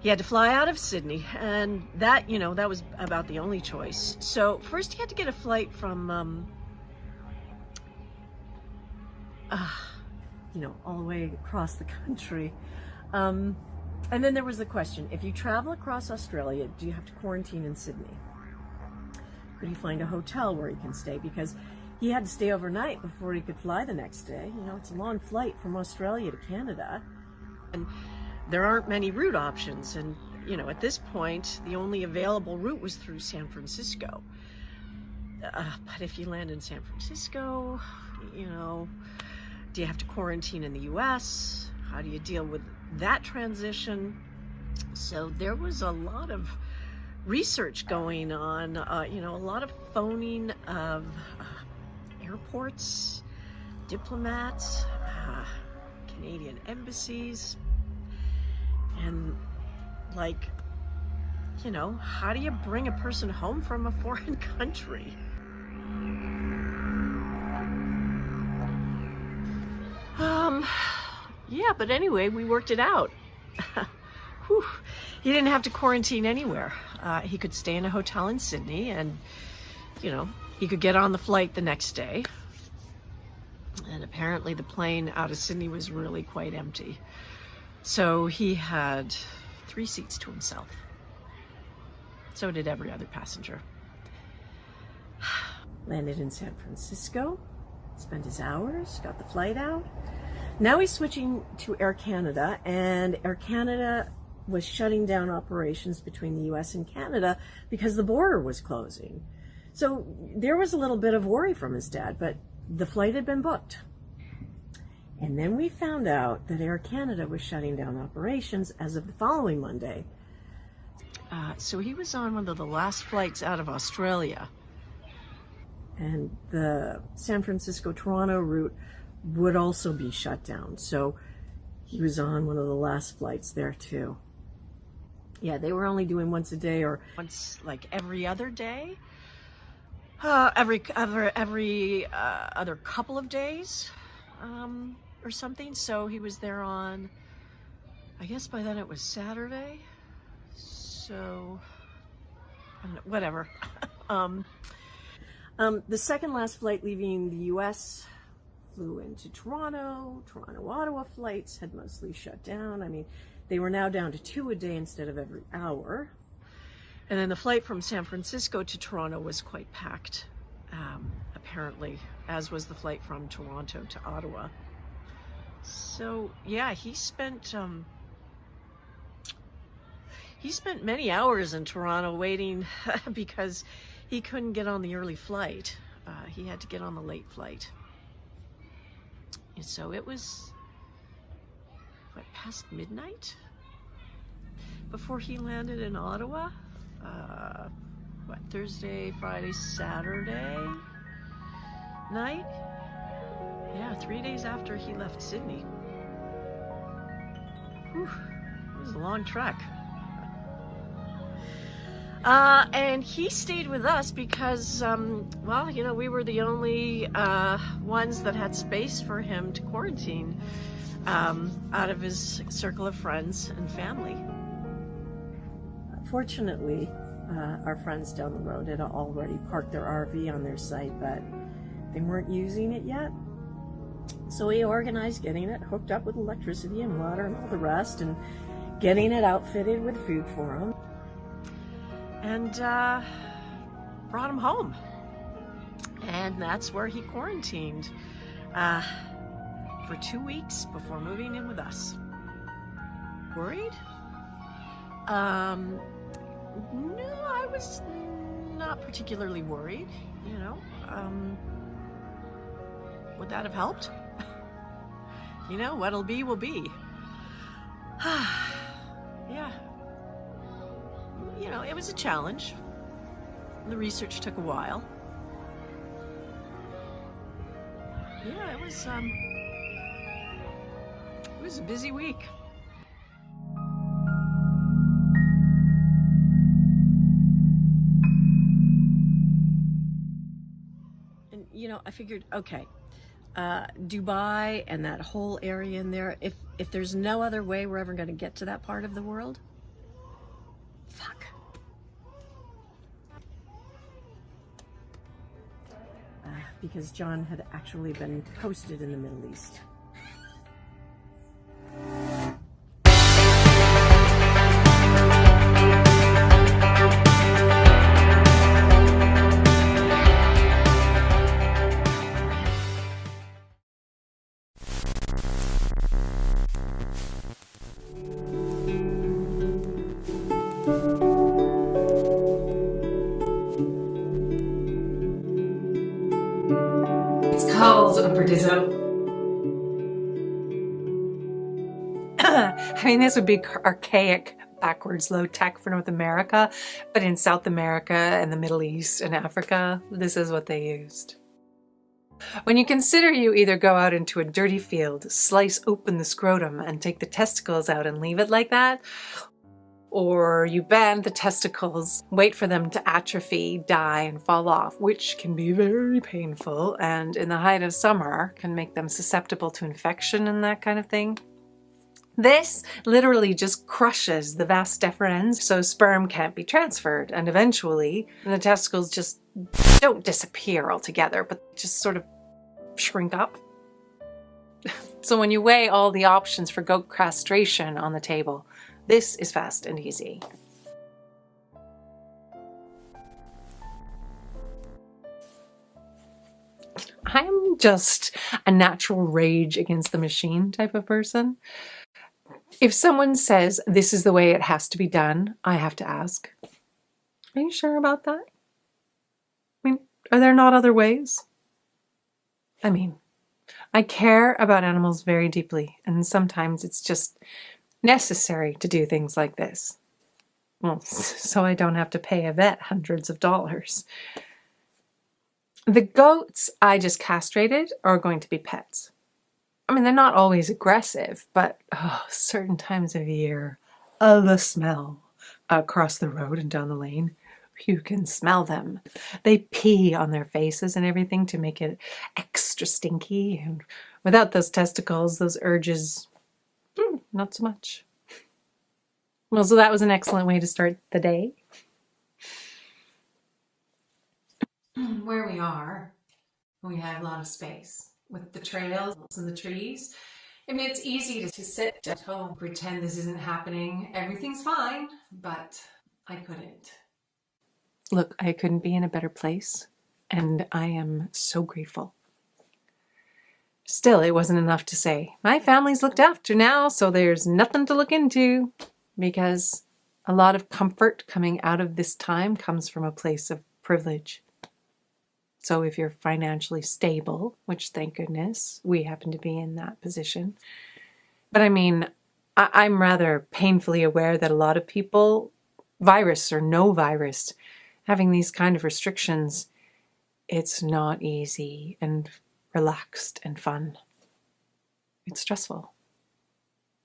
He had to fly out of Sydney, and that was about the only choice. So first he had to get a flight from, all the way across the country. And then there was the question, if you travel across Australia, do you have to quarantine in Sydney? Could he find a hotel where he can stay? Because he had to stay overnight before he could fly the next day. You know, it's a long flight from Australia to Canada. And there aren't many route options. And, at this point, the only available route was through San Francisco. But if you land in San Francisco, do you have to quarantine in the US? How do you deal with that transition? So there was a lot of research going on, a lot of phoning of airports, diplomats, Canadian embassies, and how do you bring a person home from a foreign country? Yeah, but anyway, we worked it out. Whew. He didn't have to quarantine anywhere. He could stay in a hotel in Sydney, and, he could get on the flight the next day. And apparently the plane out of Sydney was really quite empty. So he had 3 seats to himself. So did every other passenger. Landed in San Francisco, spent his hours, got the flight out. Now he's switching to Air Canada, and Air Canada was shutting down operations between the US and Canada because the border was closing. So there was a little bit of worry from his dad, but the flight had been booked. And then we found out that Air Canada was shutting down operations as of the following Monday. So he was on one of the last flights out of Australia. And the San Francisco-Toronto route would also be shut down. So he was on one of the last flights there too. Yeah, they were only doing once a day, or once every other day. Every other couple of days, or something. So he was there on, I guess by then it was Saturday. So, I don't know, whatever. The second last flight leaving the US flew into Toronto. Ottawa flights had mostly shut down. I mean, they were now down to 2 a day instead of every hour. And then the flight from San Francisco to Toronto was quite packed, apparently, as was the flight from Toronto to Ottawa. So, yeah, he spent He spent many hours in Toronto waiting because he couldn't get on the early flight. He had to get on the late flight. And so it was, what, past midnight before he landed in Ottawa? Thursday, Friday, Saturday night? Yeah, 3 days after he left Sydney. Whew, it was a long trek. And he stayed with us because, well, you know, we were the only ones that had space for him to quarantine out of his circle of friends and family. Fortunately, our friends down the road had already parked their RV on their site, but they weren't using it yet. So we organized getting it hooked up with electricity and water and all the rest, and getting it outfitted with food for him. And brought him home. And that's where he quarantined for 2 weeks before moving in with us. Worried? No, I was not particularly worried, you know. Would that have helped? You know, what'll be will be. Yeah. You know, it was a challenge. The research took a while. Yeah, it was a busy week. And, you know, I figured, okay, Dubai and that whole area in there, if there's no other way we're ever going to get to that part of the world, fuck. Because John had actually been posted in the Middle East. It's called a Burdizzo. I mean, this would be archaic, backwards, low tech for North America, but in South America and the Middle East and Africa, this is what they used. When you consider you either go out into a dirty field, slice open the scrotum and take the testicles out and leave it like that, or you band the testicles, wait for them to atrophy, die, and fall off, which can be very painful and in the height of summer can make them susceptible to infection and that kind of thing. This literally just crushes the vas deferens, so sperm can't be transferred, and eventually the testicles just don't disappear altogether, but just sort of shrink up. So when you weigh all the options for goat castration on the table, this is fast and easy. I'm just a natural rage against the machine type of person. If someone says this is the way it has to be done, I have to ask, are you sure about that? I mean, are there not other ways? I mean, I care about animals very deeply, and sometimes it's just necessary to do things like this. Well, so I don't have to pay a vet hundreds of dollars. The goats I just castrated are going to be pets. I mean, they're not always aggressive, but certain times of year, the smell across the road and down the lane, you can smell them. They pee on their faces and everything to make it extra stinky. And without those testicles, those urges, not so much. Well, so that was an excellent way to start the day. Where we are, we have a lot of space. With the trails and the trees. I mean, it's easy to sit at home, pretend this isn't happening. Everything's fine, but I couldn't. Look, I couldn't be in a better place, and I am so grateful. Still, it wasn't enough to say, my family's looked after now, so there's nothing to look into, because A lot of comfort coming out of this time comes from a place of privilege. So if you're financially stable, which thank goodness we happen to be in that position. But I mean, I'm rather painfully aware that a lot of people, virus or no virus, having these kind of restrictions, it's not easy and relaxed and fun. It's stressful.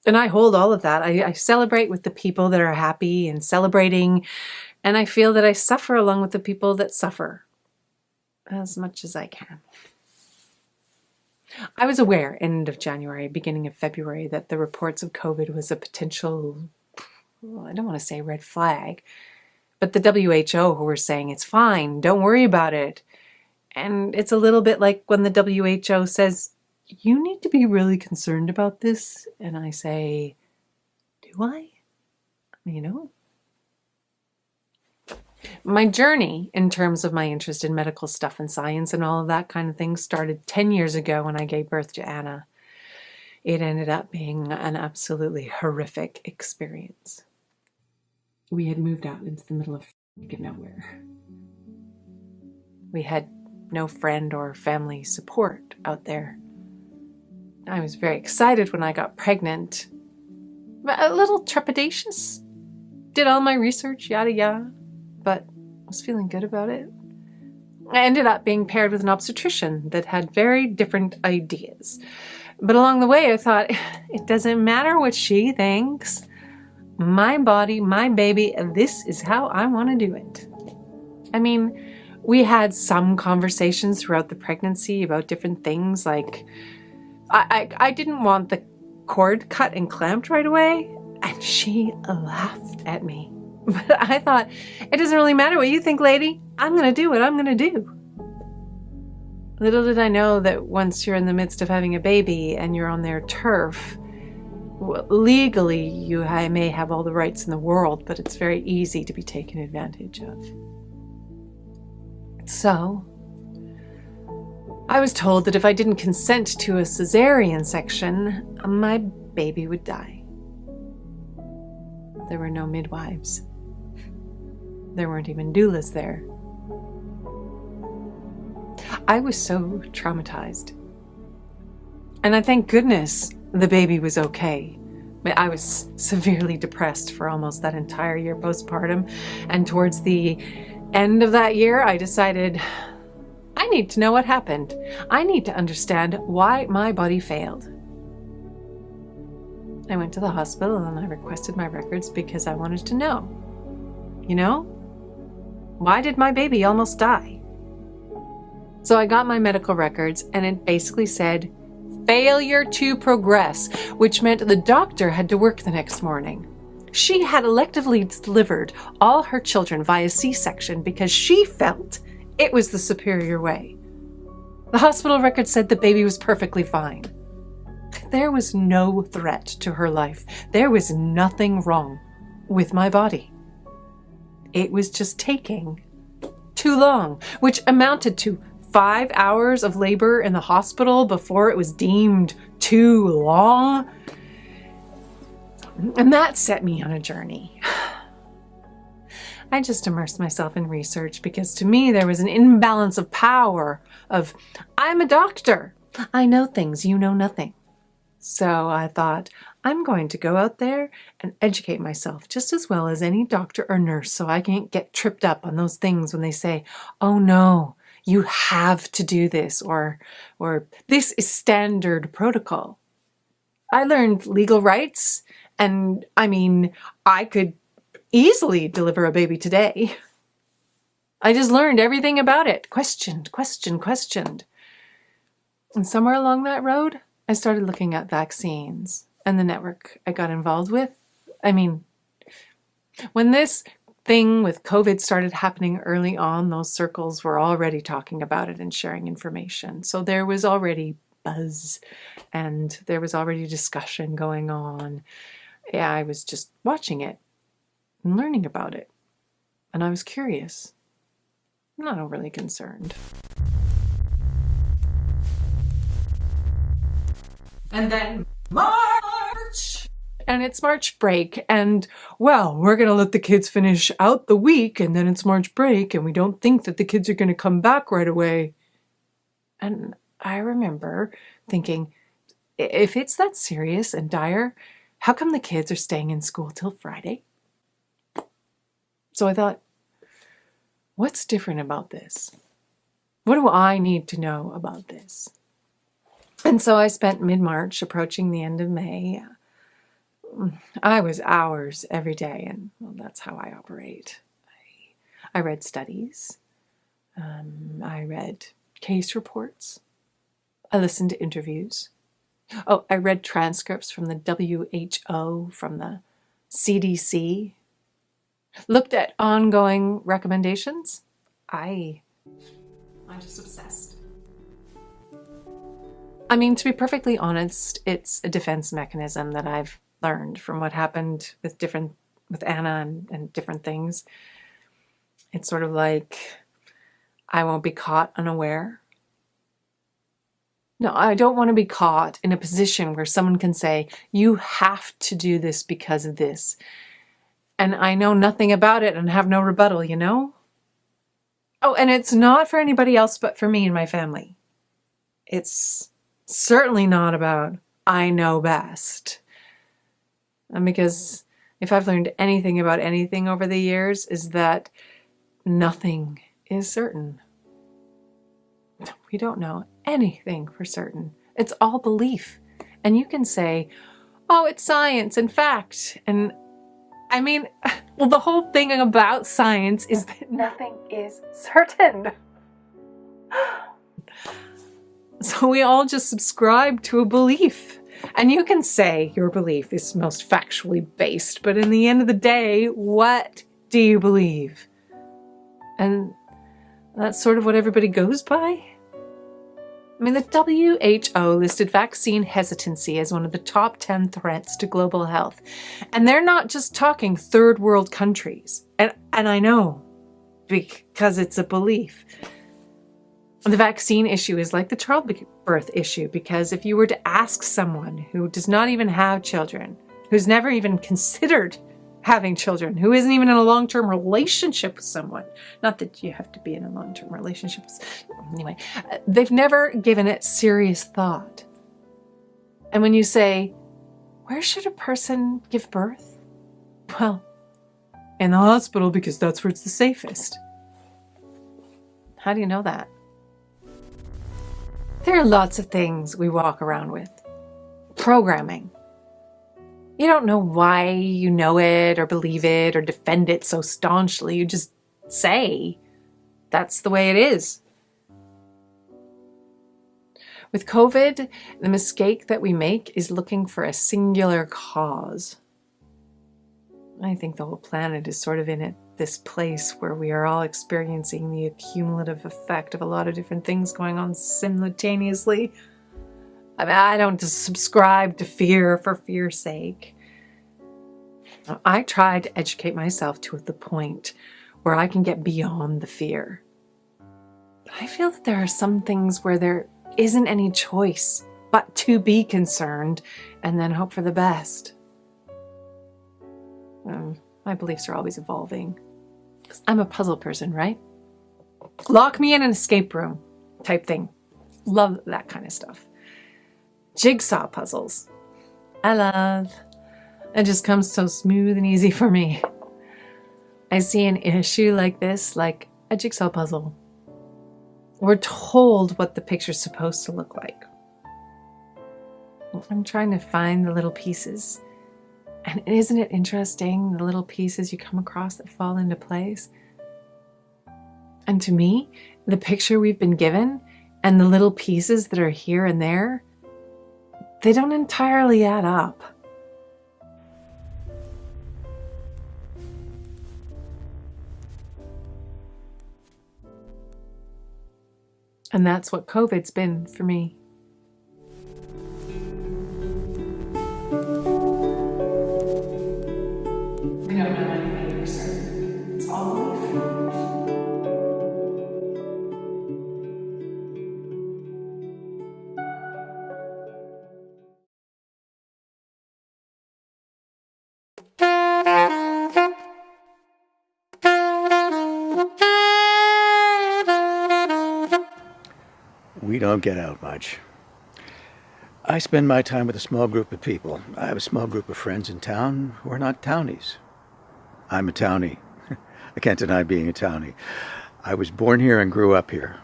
And I hold all of that. I celebrate with the people that are happy and celebrating, and I feel that I suffer along with the people that suffer as much as I can. I was aware, end of January, beginning of February, that the reports of COVID was a potential, well, I don't want to say red flag, but the WHO who were saying it's fine, don't worry about it. And it's a little bit like when the WHO says, you need to be really concerned about this. And I say, do I? You know? My journey in terms of my interest in medical stuff and science and all of that kind of thing started 10 years ago when I gave birth to Anna. It ended up being an absolutely horrific experience. We had moved out into the middle of nowhere. We had no friend or family support out there. I was very excited when I got pregnant, but a little trepidatious. Did all my research, yada yada, but was feeling good about it. I ended up being paired with an obstetrician that had very different ideas. But along the way, I thought, it doesn't matter what she thinks. My body, my baby, this is how I want to do it. I mean, we had some conversations throughout the pregnancy about different things, like I didn't want the cord cut and clamped right away, and she laughed at me. But I thought, it doesn't really matter what you think, lady. I'm going to do what I'm going to do. Little did I know that once you're in the midst of having a baby and you're on their turf, legally you may have all the rights in the world, but it's very easy to be taken advantage of. So, I was told that if I didn't consent to a cesarean section, my baby would die. There were no midwives. There weren't even doulas there. I was so traumatized. And I thank goodness the baby was okay. I was severely depressed for almost that entire year postpartum. And towards the end of that year, I decided I need to know what happened. I need to understand why my body failed. I went to the hospital and I requested my records because I wanted to know. You know? Why did my baby almost die? So I got my medical records and it basically said, failure to progress, which meant the doctor had to work the next morning. She had electively delivered all her children via C-section because she felt it was the superior way. The hospital record said the baby was perfectly fine. There was no threat to her life. There was nothing wrong with my body. It was just taking too long, which amounted to 5 hours of labor in the hospital before it was deemed too long. And that set me on a journey. I just immersed myself in research because to me there was an imbalance of power of, I'm a doctor. I know things, you know nothing. So I thought, I'm going to go out there and educate myself just as well as any doctor or nurse so I can't get tripped up on those things when they say, oh no, you have to do this, or this is standard protocol. I learned legal rights, and I mean, I could easily deliver a baby today. I just learned everything about it. Questioned. And somewhere along that road, I started looking at vaccines and the network I got involved with. I mean, when this thing with COVID started happening early on, those circles were already talking about it and sharing information. So there was already buzz and there was already discussion going on. Yeah, I was just watching it and learning about it. And I was curious, not overly concerned. And then March! And it's March break, and, well, we're going to let the kids finish out the week, and then it's March break, and we don't think that the kids are going to come back right away. And I remember thinking, if it's that serious and dire, how come the kids are staying in school till Friday? So I thought, what's different about this? What do I need to know about this? And so I spent mid-March, approaching the end of May. I was hours every day, and well, that's how I operate. I read studies. I read case reports. I listened to interviews. Oh, I read transcripts from the WHO, from the CDC. Looked at ongoing recommendations. I'm just obsessed. I mean, to be perfectly honest, it's a defense mechanism that I've learned from what happened with Anna and different things. It's sort of like I won't be caught unaware. No, I don't want to be caught in a position where someone can say, you have to do this because of this. And I know nothing about it and have no rebuttal, you know? Oh, and it's not for anybody else but for me and my family. It's certainly not about I know best. And because if I've learned anything about anything over the years, is that nothing is certain. We don't know anything for certain. It's all belief. And you can say, oh, it's science and fact. And I mean, well, the whole thing about science is that nothing is certain. So we all just subscribe to a belief. And you can say your belief is most factually based, but in the end of the day, what do you believe? And that's sort of what everybody goes by. I mean, the WHO listed vaccine hesitancy as one of the top 10 threats to global health. And they're not just talking third world countries. And I know, because it's a belief. The vaccine issue is like the childbirth issue, because if you were to ask someone who does not even have children, who's never even considered having children, who isn't even in a long-term relationship with someone, not that you have to be in a long-term relationship, anyway, they've never given it serious thought. And when you say, where should a person give birth? Well, in the hospital, because that's where it's the safest. How do you know that? There are lots of things we walk around with. Programming. You don't know why you know it or believe it or defend it so staunchly. You just say, that's the way it is. With COVID, the mistake that we make is looking for a singular cause. I think the whole planet is sort of in this place where we are all experiencing the accumulative effect of a lot of different things going on simultaneously. I mean, I don't just subscribe to fear for fear's sake. I try to educate myself to the point where I can get beyond the fear. But I feel that there are some things where there isn't any choice but to be concerned and then hope for the best. My beliefs are always evolving. I'm a puzzle person, right? Lock me in an escape room type thing. Love that kind of stuff. Jigsaw puzzles. I love. It just comes so smooth and easy for me. I see an issue like this, like a jigsaw puzzle. We're told what the picture's supposed to look like. I'm trying to find the little pieces. And isn't it interesting, the little pieces you come across that fall into place? And to me, the picture we've been given and the little pieces that are here and there, they don't entirely add up. And that's what COVID's been for me. We don't know anything for certain. It's all belief. We don't get out much. I spend my time with a small group of people. I have a small group of friends in town who are not townies. I'm a townie. I can't deny being a townie. I was born here and grew up here.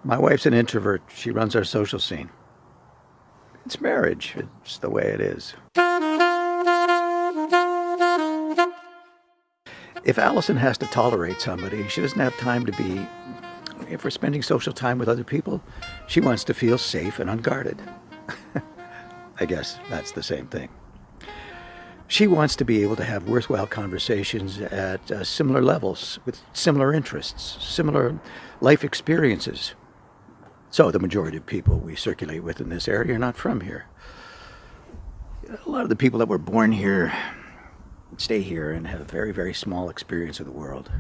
My wife's an introvert. She runs our social scene. It's marriage. It's the way it is. If Allison has to tolerate somebody, she doesn't have time to be. If we're spending social time with other people, she wants to feel safe and unguarded. I guess that's the same thing. She wants to be able to have worthwhile conversations at similar levels, with similar interests, similar life experiences. So the majority of people we circulate with in this area are not from here. A lot of the people that were born here stay here and have very, very small experience of the world.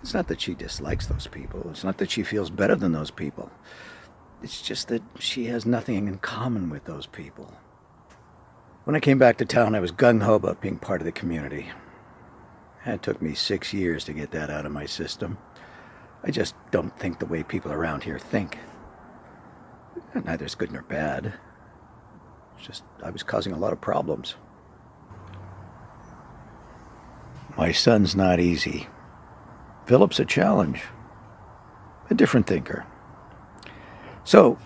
It's not that she dislikes those people. It's not that she feels better than those people. It's just that she has nothing in common with those people. When I came back to town, I was gung-ho about being part of the community. It took me 6 years to get that out of my system. I just don't think the way people around here think. Neither is good nor bad. It's just I was causing a lot of problems. My son's not easy. Philip's a challenge. A different thinker. So,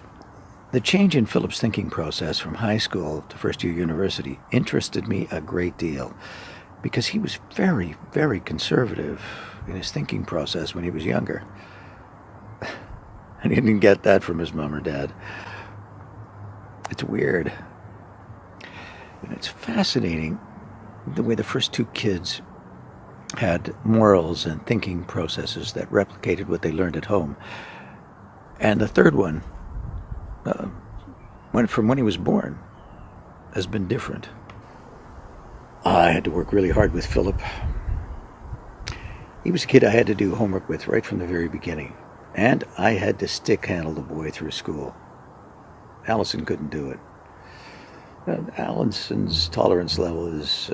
the change in Philip's thinking process from high school to first year university interested me a great deal because he was very, very conservative in his thinking process when he was younger. And he didn't get that from his mom or dad. It's weird. And it's fascinating the way the first two kids had morals and thinking processes that replicated what they learned at home. And the third one, from when he was born, has been different. I had to work really hard with Philip. He was a kid I had to do homework with right from the very beginning. And I had to stick handle the boy through school. Allison couldn't do it. Allison's tolerance level is,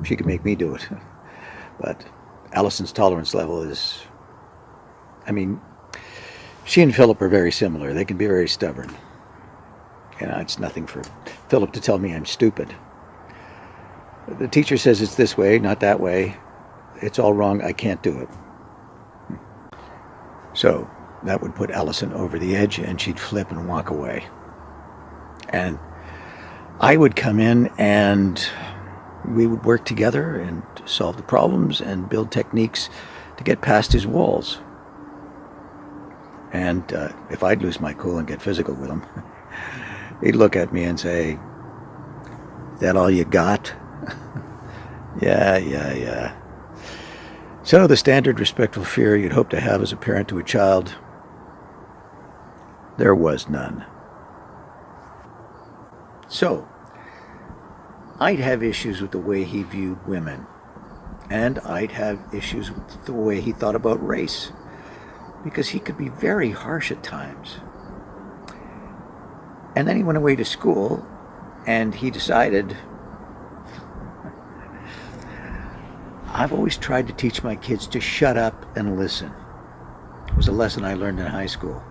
she could make me do it. But Allison's tolerance level is, she and Philip are very similar. They can be very stubborn. It's nothing for Philip to tell me I'm stupid. The teacher says it's this way, not that way. It's all wrong. I can't do it. So that would put Allison over the edge and she'd flip and walk away. And I would come in and we would work together and solve the problems and build techniques to get past his walls. And if I'd lose my cool and get physical with him, he'd look at me and say, "Is that all you got?" Yeah. So the standard respectful fear you'd hope to have as a parent to a child, there was none. So, I'd have issues with the way he viewed women, and I'd have issues with the way he thought about race, because he could be very harsh at times. And then he went away to school, and he decided, I've always tried to teach my kids to shut up and listen. It was a lesson I learned in high school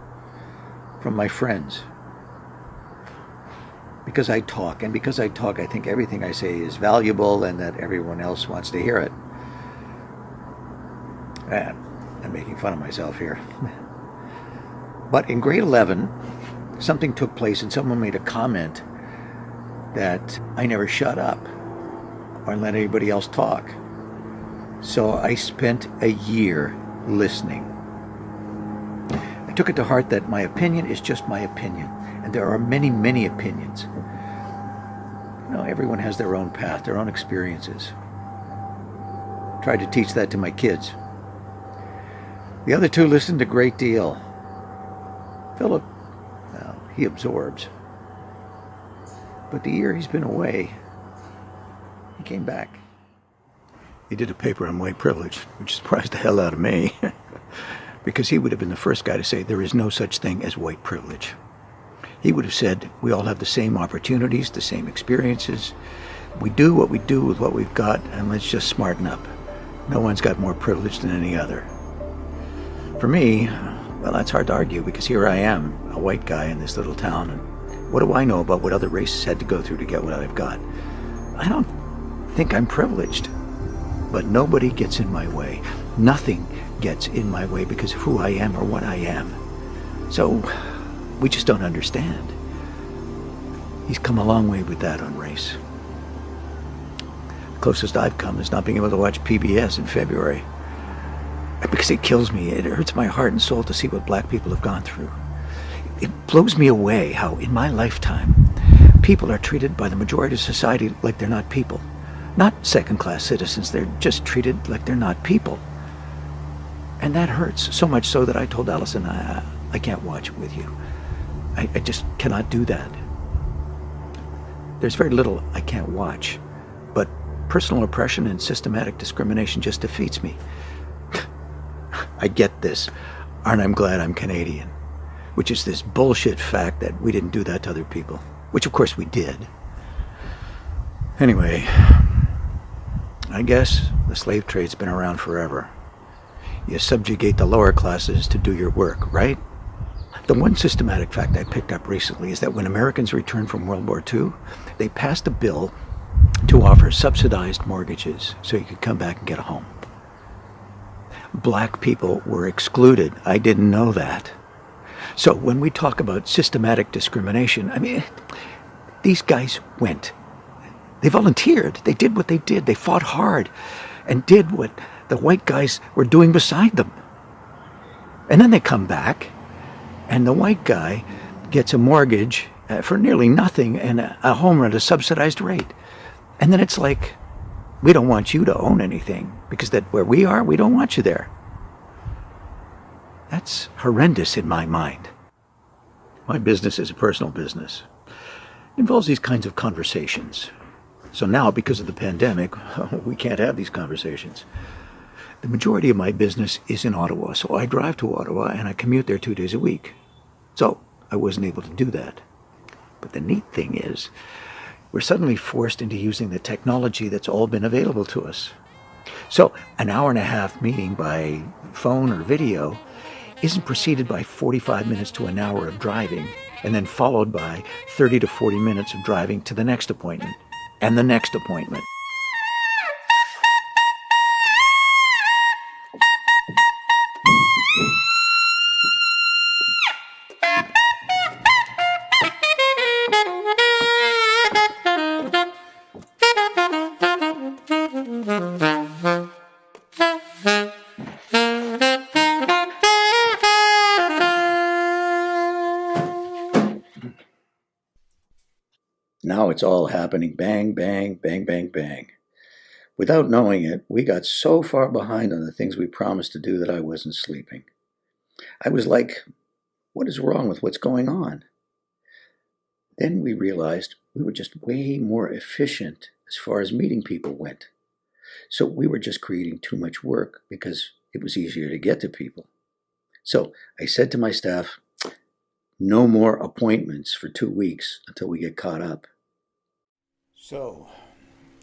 from my friends. Because I talk, and because I talk, I think everything I say is valuable and that everyone else wants to hear it. I'm making fun of myself here. But in grade 11, something took place and someone made a comment that I never shut up or let anybody else talk. So I spent a year listening. I took it to heart that my opinion is just my opinion, and there are many, many opinions. Everyone has their own path, their own experiences. Tried to teach that to my kids. The other two listened a great deal. Philip, he absorbs. But the year he's been away, he came back. He did a paper on white privilege, which surprised the hell out of me, because he would have been the first guy to say there is no such thing as white privilege. He would have said we all have the same opportunities, the same experiences. We do what we do with what we've got, and let's just smarten up. No one's got more privilege than any other. For me, well, that's hard to argue because here I am, a white guy in this little town, and what do I know about what other races had to go through to get what I've got? I don't think I'm privileged, but nobody gets in my way. Nothing gets in my way because of who I am or what I am. So we just don't understand. He's come a long way with that on race. The closest I've come is not being able to watch PBS in February. Because it kills me. It hurts my heart and soul to see what black people have gone through. It blows me away how in my lifetime people are treated by the majority of society like they're not people. Not second-class citizens, they're just treated like they're not people. And that hurts, so much so that I told Allison, I can't watch it with you. I just cannot do that. There's very little I can't watch, but personal oppression and systematic discrimination just defeats me. I get this. Aren't I glad I'm Canadian? Which is this bullshit fact that we didn't do that to other people. Which of course we did. Anyway, I guess the slave trade's been around forever. You subjugate the lower classes to do your work, right? The one systematic fact I picked up recently is that when Americans returned from World War II, they passed a bill to offer subsidized mortgages so you could come back and get a home. Black people were excluded. I didn't know that. So when we talk about systematic discrimination, I mean, these guys went. They volunteered. They did what they did. They fought hard and did what the white guys were doing beside them. And then they come back, and the white guy gets a mortgage for nearly nothing and a home at a subsidized rate. And then it's like, we don't want you to own anything because that where we are, we don't want you there. That's horrendous in my mind. My business is a personal business. It involves these kinds of conversations. So now, because of the pandemic, we can't have these conversations. The majority of my business is in Ottawa, so I drive to Ottawa and I commute there 2 days a week. So I wasn't able to do that. But the neat thing is, we're suddenly forced into using the technology that's all been available to us. So an hour-and-a-half meeting by phone or video isn't preceded by 45 minutes to an hour of driving, and then followed by 30 to 40 minutes of driving to the next appointment, and the next appointment. Now it's all happening bang, bang, bang, bang, bang. Without knowing it, we got so far behind on the things we promised to do that I wasn't sleeping. I was like, what is wrong with what's going on? Then we realized we were just way more efficient as far as meeting people went. So we were just creating too much work because it was easier to get to people. So I said to my staff, no more appointments for 2 weeks until we get caught up. So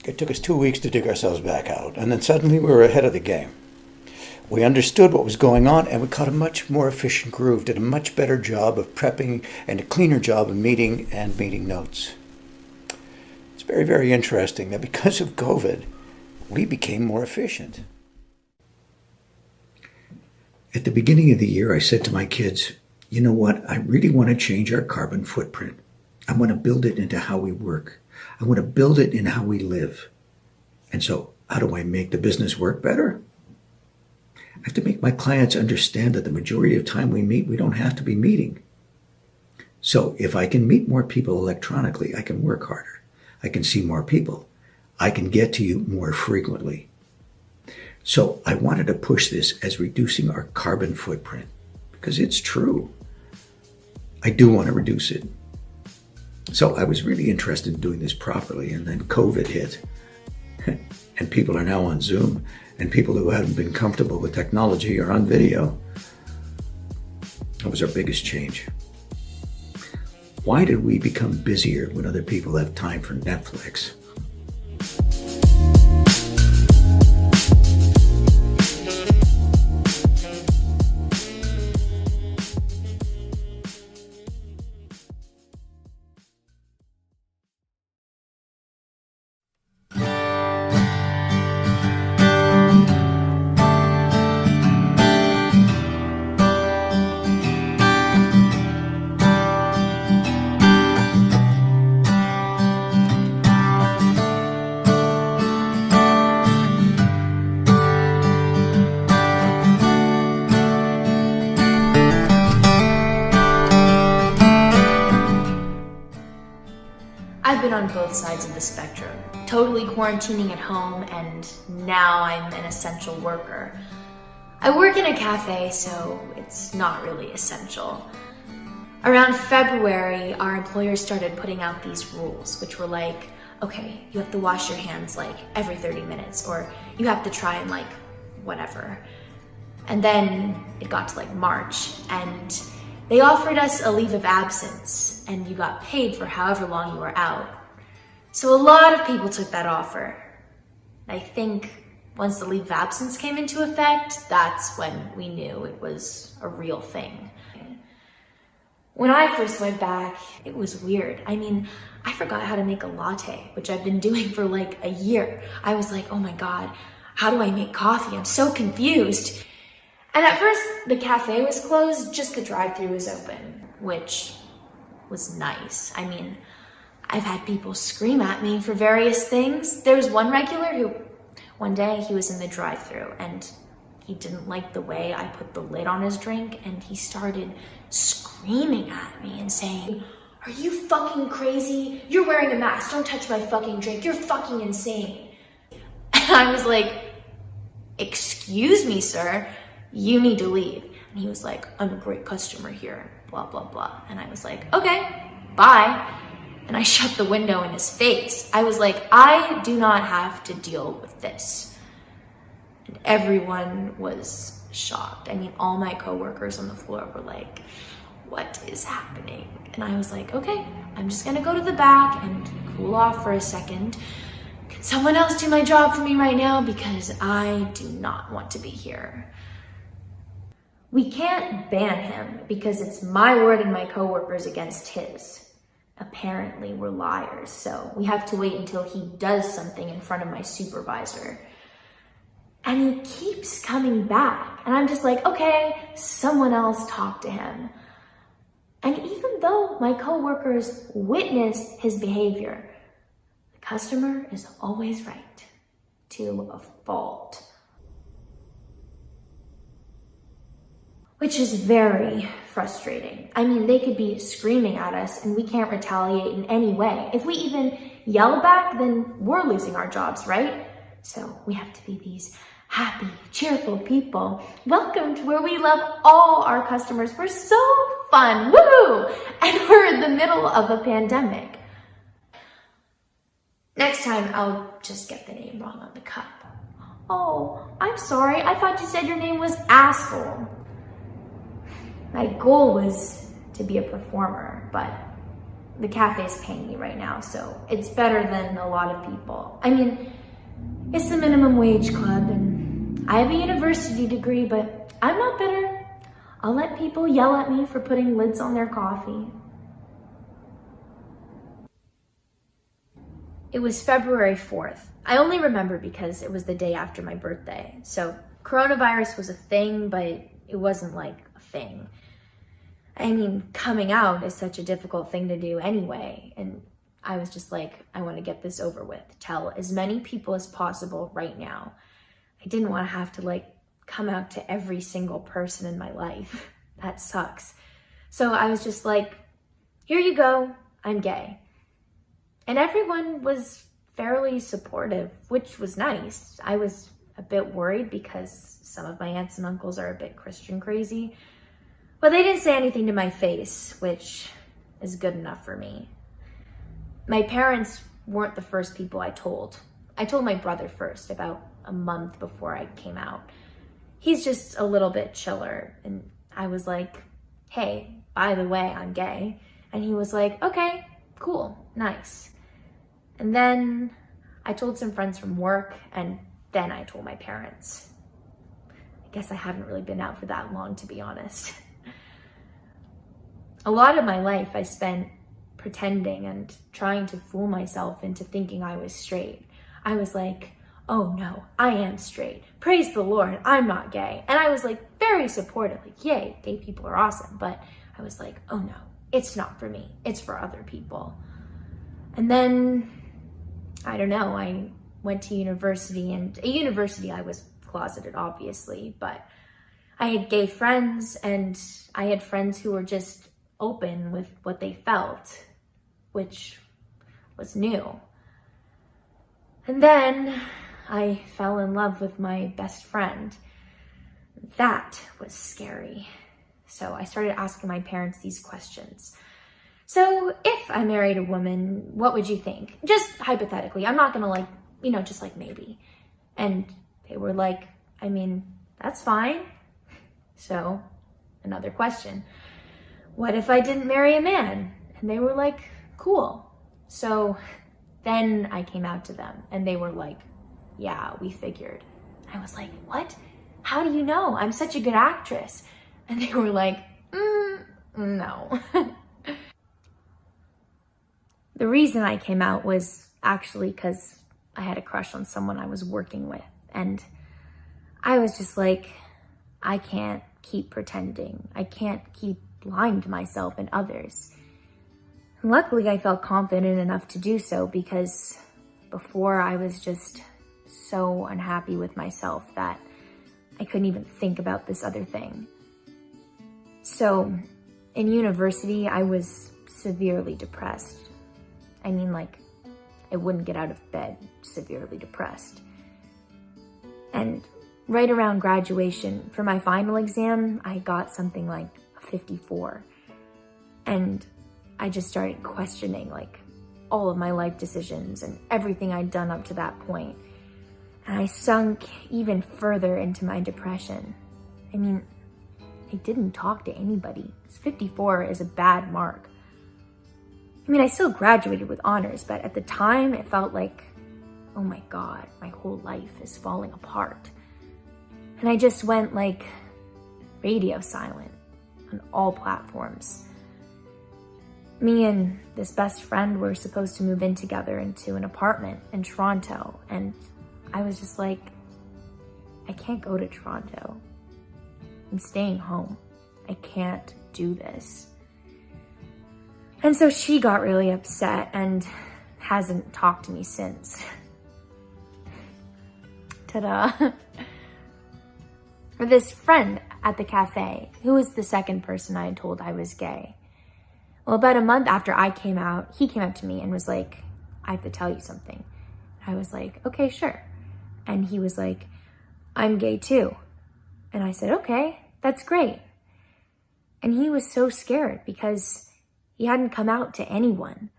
it took us 2 weeks to dig ourselves back out, and then suddenly we were ahead of the game. We understood what was going on, and we caught a much more efficient groove, did a much better job of prepping and a cleaner job of meeting and meeting notes. It's very, very interesting that because of COVID, we became more efficient. At the beginning of the year, I said to my kids, you know what? I really want to change our carbon footprint. I want to build it into how we work. I want to build it in how we live. And so, how do I make the business work better? I have to make my clients understand that the majority of time we meet, we don't have to be meeting. So if I can meet more people electronically, I can work harder. I can see more people. I can get to you more frequently. So I wanted to push this as reducing our carbon footprint because it's true. I do want to reduce it. So I was really interested in doing this properly, and then COVID hit. And people are now on Zoom, and people who haven't been comfortable with technology are on video. That was our biggest change. Why did we become busier when other people have time for Netflix? I've been on both sides of the spectrum, totally quarantining at home, and now I'm an essential worker. I work in a cafe, so it's not really essential. Around February, our employers started putting out these rules, which were like, okay, you have to wash your hands like every 30 minutes, or you have to try and like whatever. And then it got to like March, and they offered us a leave of absence, and you got paid for however long you were out. So a lot of people took that offer. I think once the leave of absence came into effect, that's when we knew it was a real thing. When I first went back, it was weird. I mean, I forgot how to make a latte, which I've been doing for like a year. I was like, oh my God, how do I make coffee? I'm so confused. And at first, the cafe was closed, just the drive-thru was open, which was nice. I mean, I've had people scream at me for various things. There was one regular who, one day he was in the drive-thru and he didn't like the way I put the lid on his drink, and he started screaming at me and saying, "Are you fucking crazy? You're wearing a mask. Don't touch my fucking drink. You're fucking insane." And I was like, "Excuse me, sir, you need to leave." And he was like, "I'm a great customer here, blah, blah, blah." And I was like, "Okay, bye." And I shut the window in his face. I was like, I do not have to deal with this. And everyone was shocked. I mean, all my coworkers on the floor were like, what is happening? And I was like, okay, I'm just gonna go to the back and cool off for a second. Can someone else do my job for me right now? Because I do not want to be here. We can't ban him because it's my word and my coworkers against his. Apparently we're liars, so we have to wait until he does something in front of my supervisor. And he keeps coming back, and I'm just like, okay, someone else talk to him. And even though my coworkers witness his behavior, the customer is always right, to a fault. Which is very frustrating. I mean, they could be screaming at us and we can't retaliate in any way. If we even yell back, then we're losing our jobs, right? So we have to be these happy, cheerful people. Welcome to where we love all our customers. We're so fun, woo! And we're in the middle of a pandemic. Next time, I'll just get the name wrong on the cup. Oh, I'm sorry. I thought you said your name was Asshole. My goal was to be a performer, but the cafe's paying me right now, so it's better than a lot of people. I mean, it's the minimum wage club, and I have a university degree, but I'm not bitter. I'll let people yell at me for putting lids on their coffee. It was February 4th. I only remember because it was the day after my birthday. So coronavirus was a thing, but it wasn't like a thing. I mean, coming out is such a difficult thing to do anyway. And I was just like, I want to get this over with. Tell as many people as possible right now. I didn't want to have to like come out to every single person in my life. That sucks. So I was just like, here you go, I'm gay. And everyone was fairly supportive, which was nice. I was a bit worried because some of my aunts and uncles are a bit Christian crazy. But they didn't say anything to my face, which is good enough for me. My parents weren't the first people I told. I told my brother first, about a month before I came out. He's just a little bit chiller. And I was like, hey, by the way, I'm gay. And he was like, okay, cool, nice. And then I told some friends from work, and then I told my parents. I guess I haven't really been out for that long, to be honest. A lot of my life I spent pretending and trying to fool myself into thinking I was straight. I was like, oh no, I am straight. Praise the Lord, I'm not gay. And I was like very supportive, like, yay, gay people are awesome. But I was like, oh no, it's not for me, it's for other people. And then, I don't know, I went to university, and at university I was closeted, obviously, but I had gay friends, and I had friends who were just open with what they felt, which was new. And then I fell in love with my best friend. That was scary. So I started asking my parents these questions. So if I married a woman, what would you think? Just hypothetically. I'm not gonna just like maybe. And they were like, I mean, that's fine. So another question. What if I didn't marry a man? And they were like, cool. So then I came out to them and they were like, yeah, we figured. I was like, what? How do you know? I'm such a good actress. And they were like, no. The reason I came out was actually because I had a crush on someone I was working with. And I was just like, I can't keep pretending. I can't keep lying to myself and others. And luckily, I felt confident enough to do so because before I was just so unhappy with myself that I couldn't even think about this other thing. So in university, I was severely depressed. I mean, like, I wouldn't get out of bed, severely depressed. And right around graduation, for my final exam, I got something like a 54. And I just started questioning, like, all of my life decisions and everything I'd done up to that point. And I sunk even further into my depression. I mean, I didn't talk to anybody. 54 is a bad mark. I mean, I still graduated with honors, but at the time it felt like, oh my God, my whole life is falling apart. And I just went like radio silent on all platforms. Me and this best friend were supposed to move in together into an apartment in Toronto, and I was just like, I can't go to Toronto. I'm staying home. I can't do this. And so she got really upset and hasn't talked to me since. Ta-da. For this friend at the cafe, who was the second person I had told I was gay. Well, about a month after I came out, he came up to me and was like, I have to tell you something. I was like, okay, sure. And he was like, I'm gay too. And I said, okay, that's great. And he was so scared because he hadn't come out to anyone.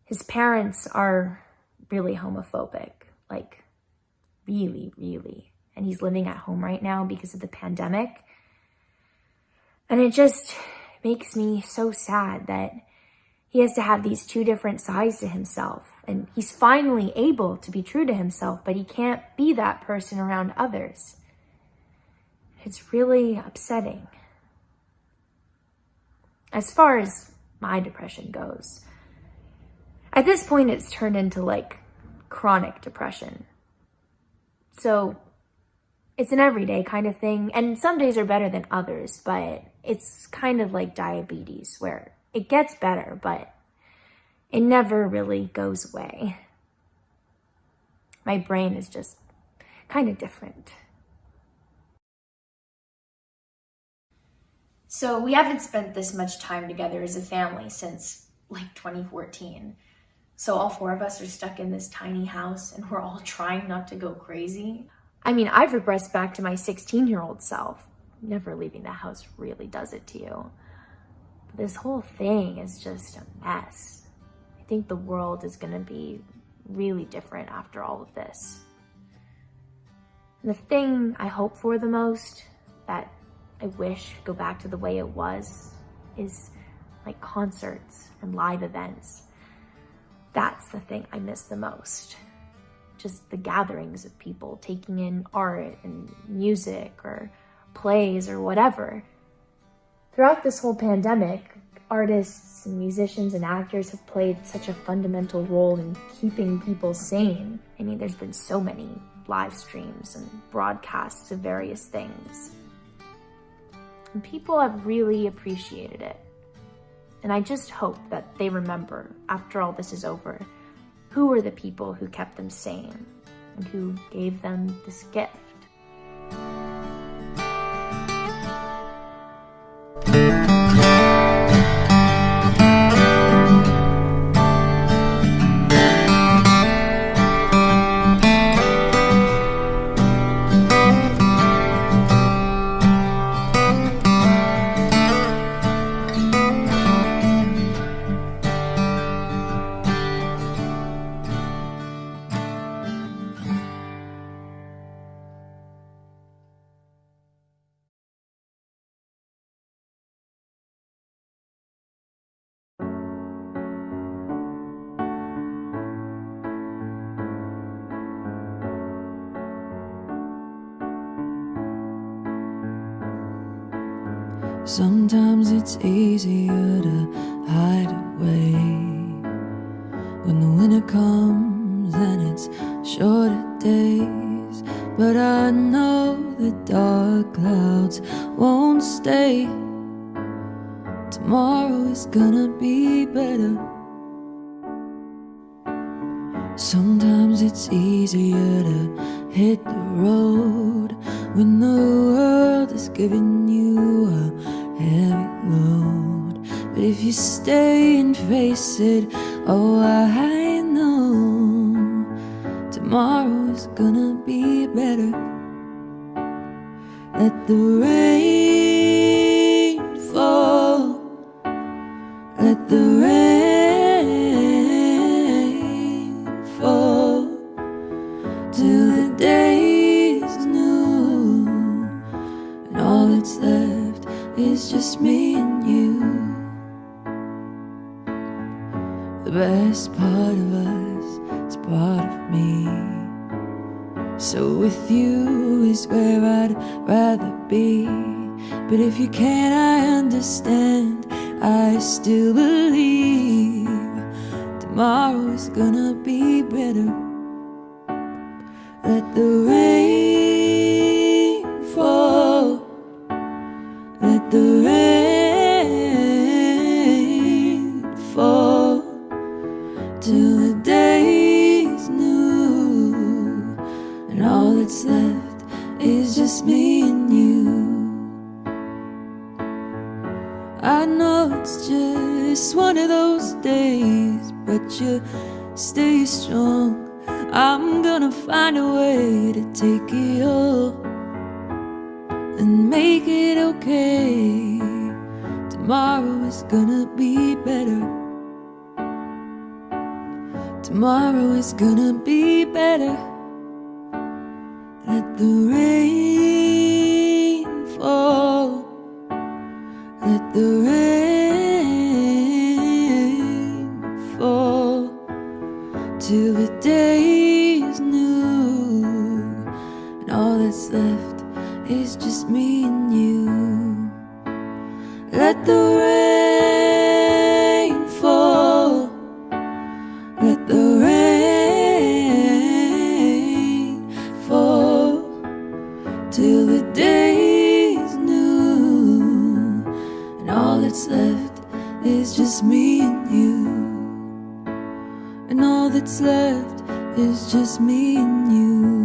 His parents are really homophobic, like really, really. And he's living at home right now because of the pandemic. And it just makes me so sad that he has to have these two different sides to himself. And he's finally able to be true to himself, but he can't be that person around others. It's really upsetting. As far as my depression goes, at this point it's turned into like chronic depression. So it's an everyday kind of thing, and some days are better than others, but it's kind of like diabetes where it gets better, but it never really goes away. My brain is just kind of different. So we haven't spent this much time together as a family since like 2014. So all four of us are stuck in this tiny house and we're all trying not to go crazy. I mean, I've regressed back to my 16-year-old self. Never leaving the house really does it to you. But this whole thing is just a mess. I think the world is going to be really different after all of this. And the thing I hope for the most, that I wish could go back to the way it was, is like concerts and live events. That's the thing I miss the most. Just the gatherings of people taking in art and music or plays or whatever. Throughout this whole pandemic, artists and musicians and actors have played such a fundamental role in keeping people sane. I mean, there's been so many live streams and broadcasts of various things. And people have really appreciated it. And I just hope that they remember, after all this is over, who were the people who kept them sane and who gave them this gift. Sometimes it's easier to hide away when the winter comes and it's shorter days. But I know the dark clouds won't stay. Tomorrow is gonna be better. Sometimes it's easier to hit the road when the world is giving you a heavy load. But if you stay and face it, oh, I know tomorrow is gonna be better. Let the rain fall, let the rain fall till the day is new, and all that's left is just me and you. The best part of us is part of me, so with you is where I'd rather be. But if you can't, I understand, I still believe tomorrow is gonna be better. Let the rain fall, let the rain fall till the day is new, and all that's left is just me and you. I know it's just one of those days, but you stay strong. I'm gonna find a way to take it all and make it okay. Tomorrow is gonna be better. Tomorrow is gonna be better. Let the rain fall, let the rain fall till the day is new, and all that's left is just me and you. Let the rain fall, let the rain fall till the day is new, and all that's left is just me and you. And all that's left is just me and you.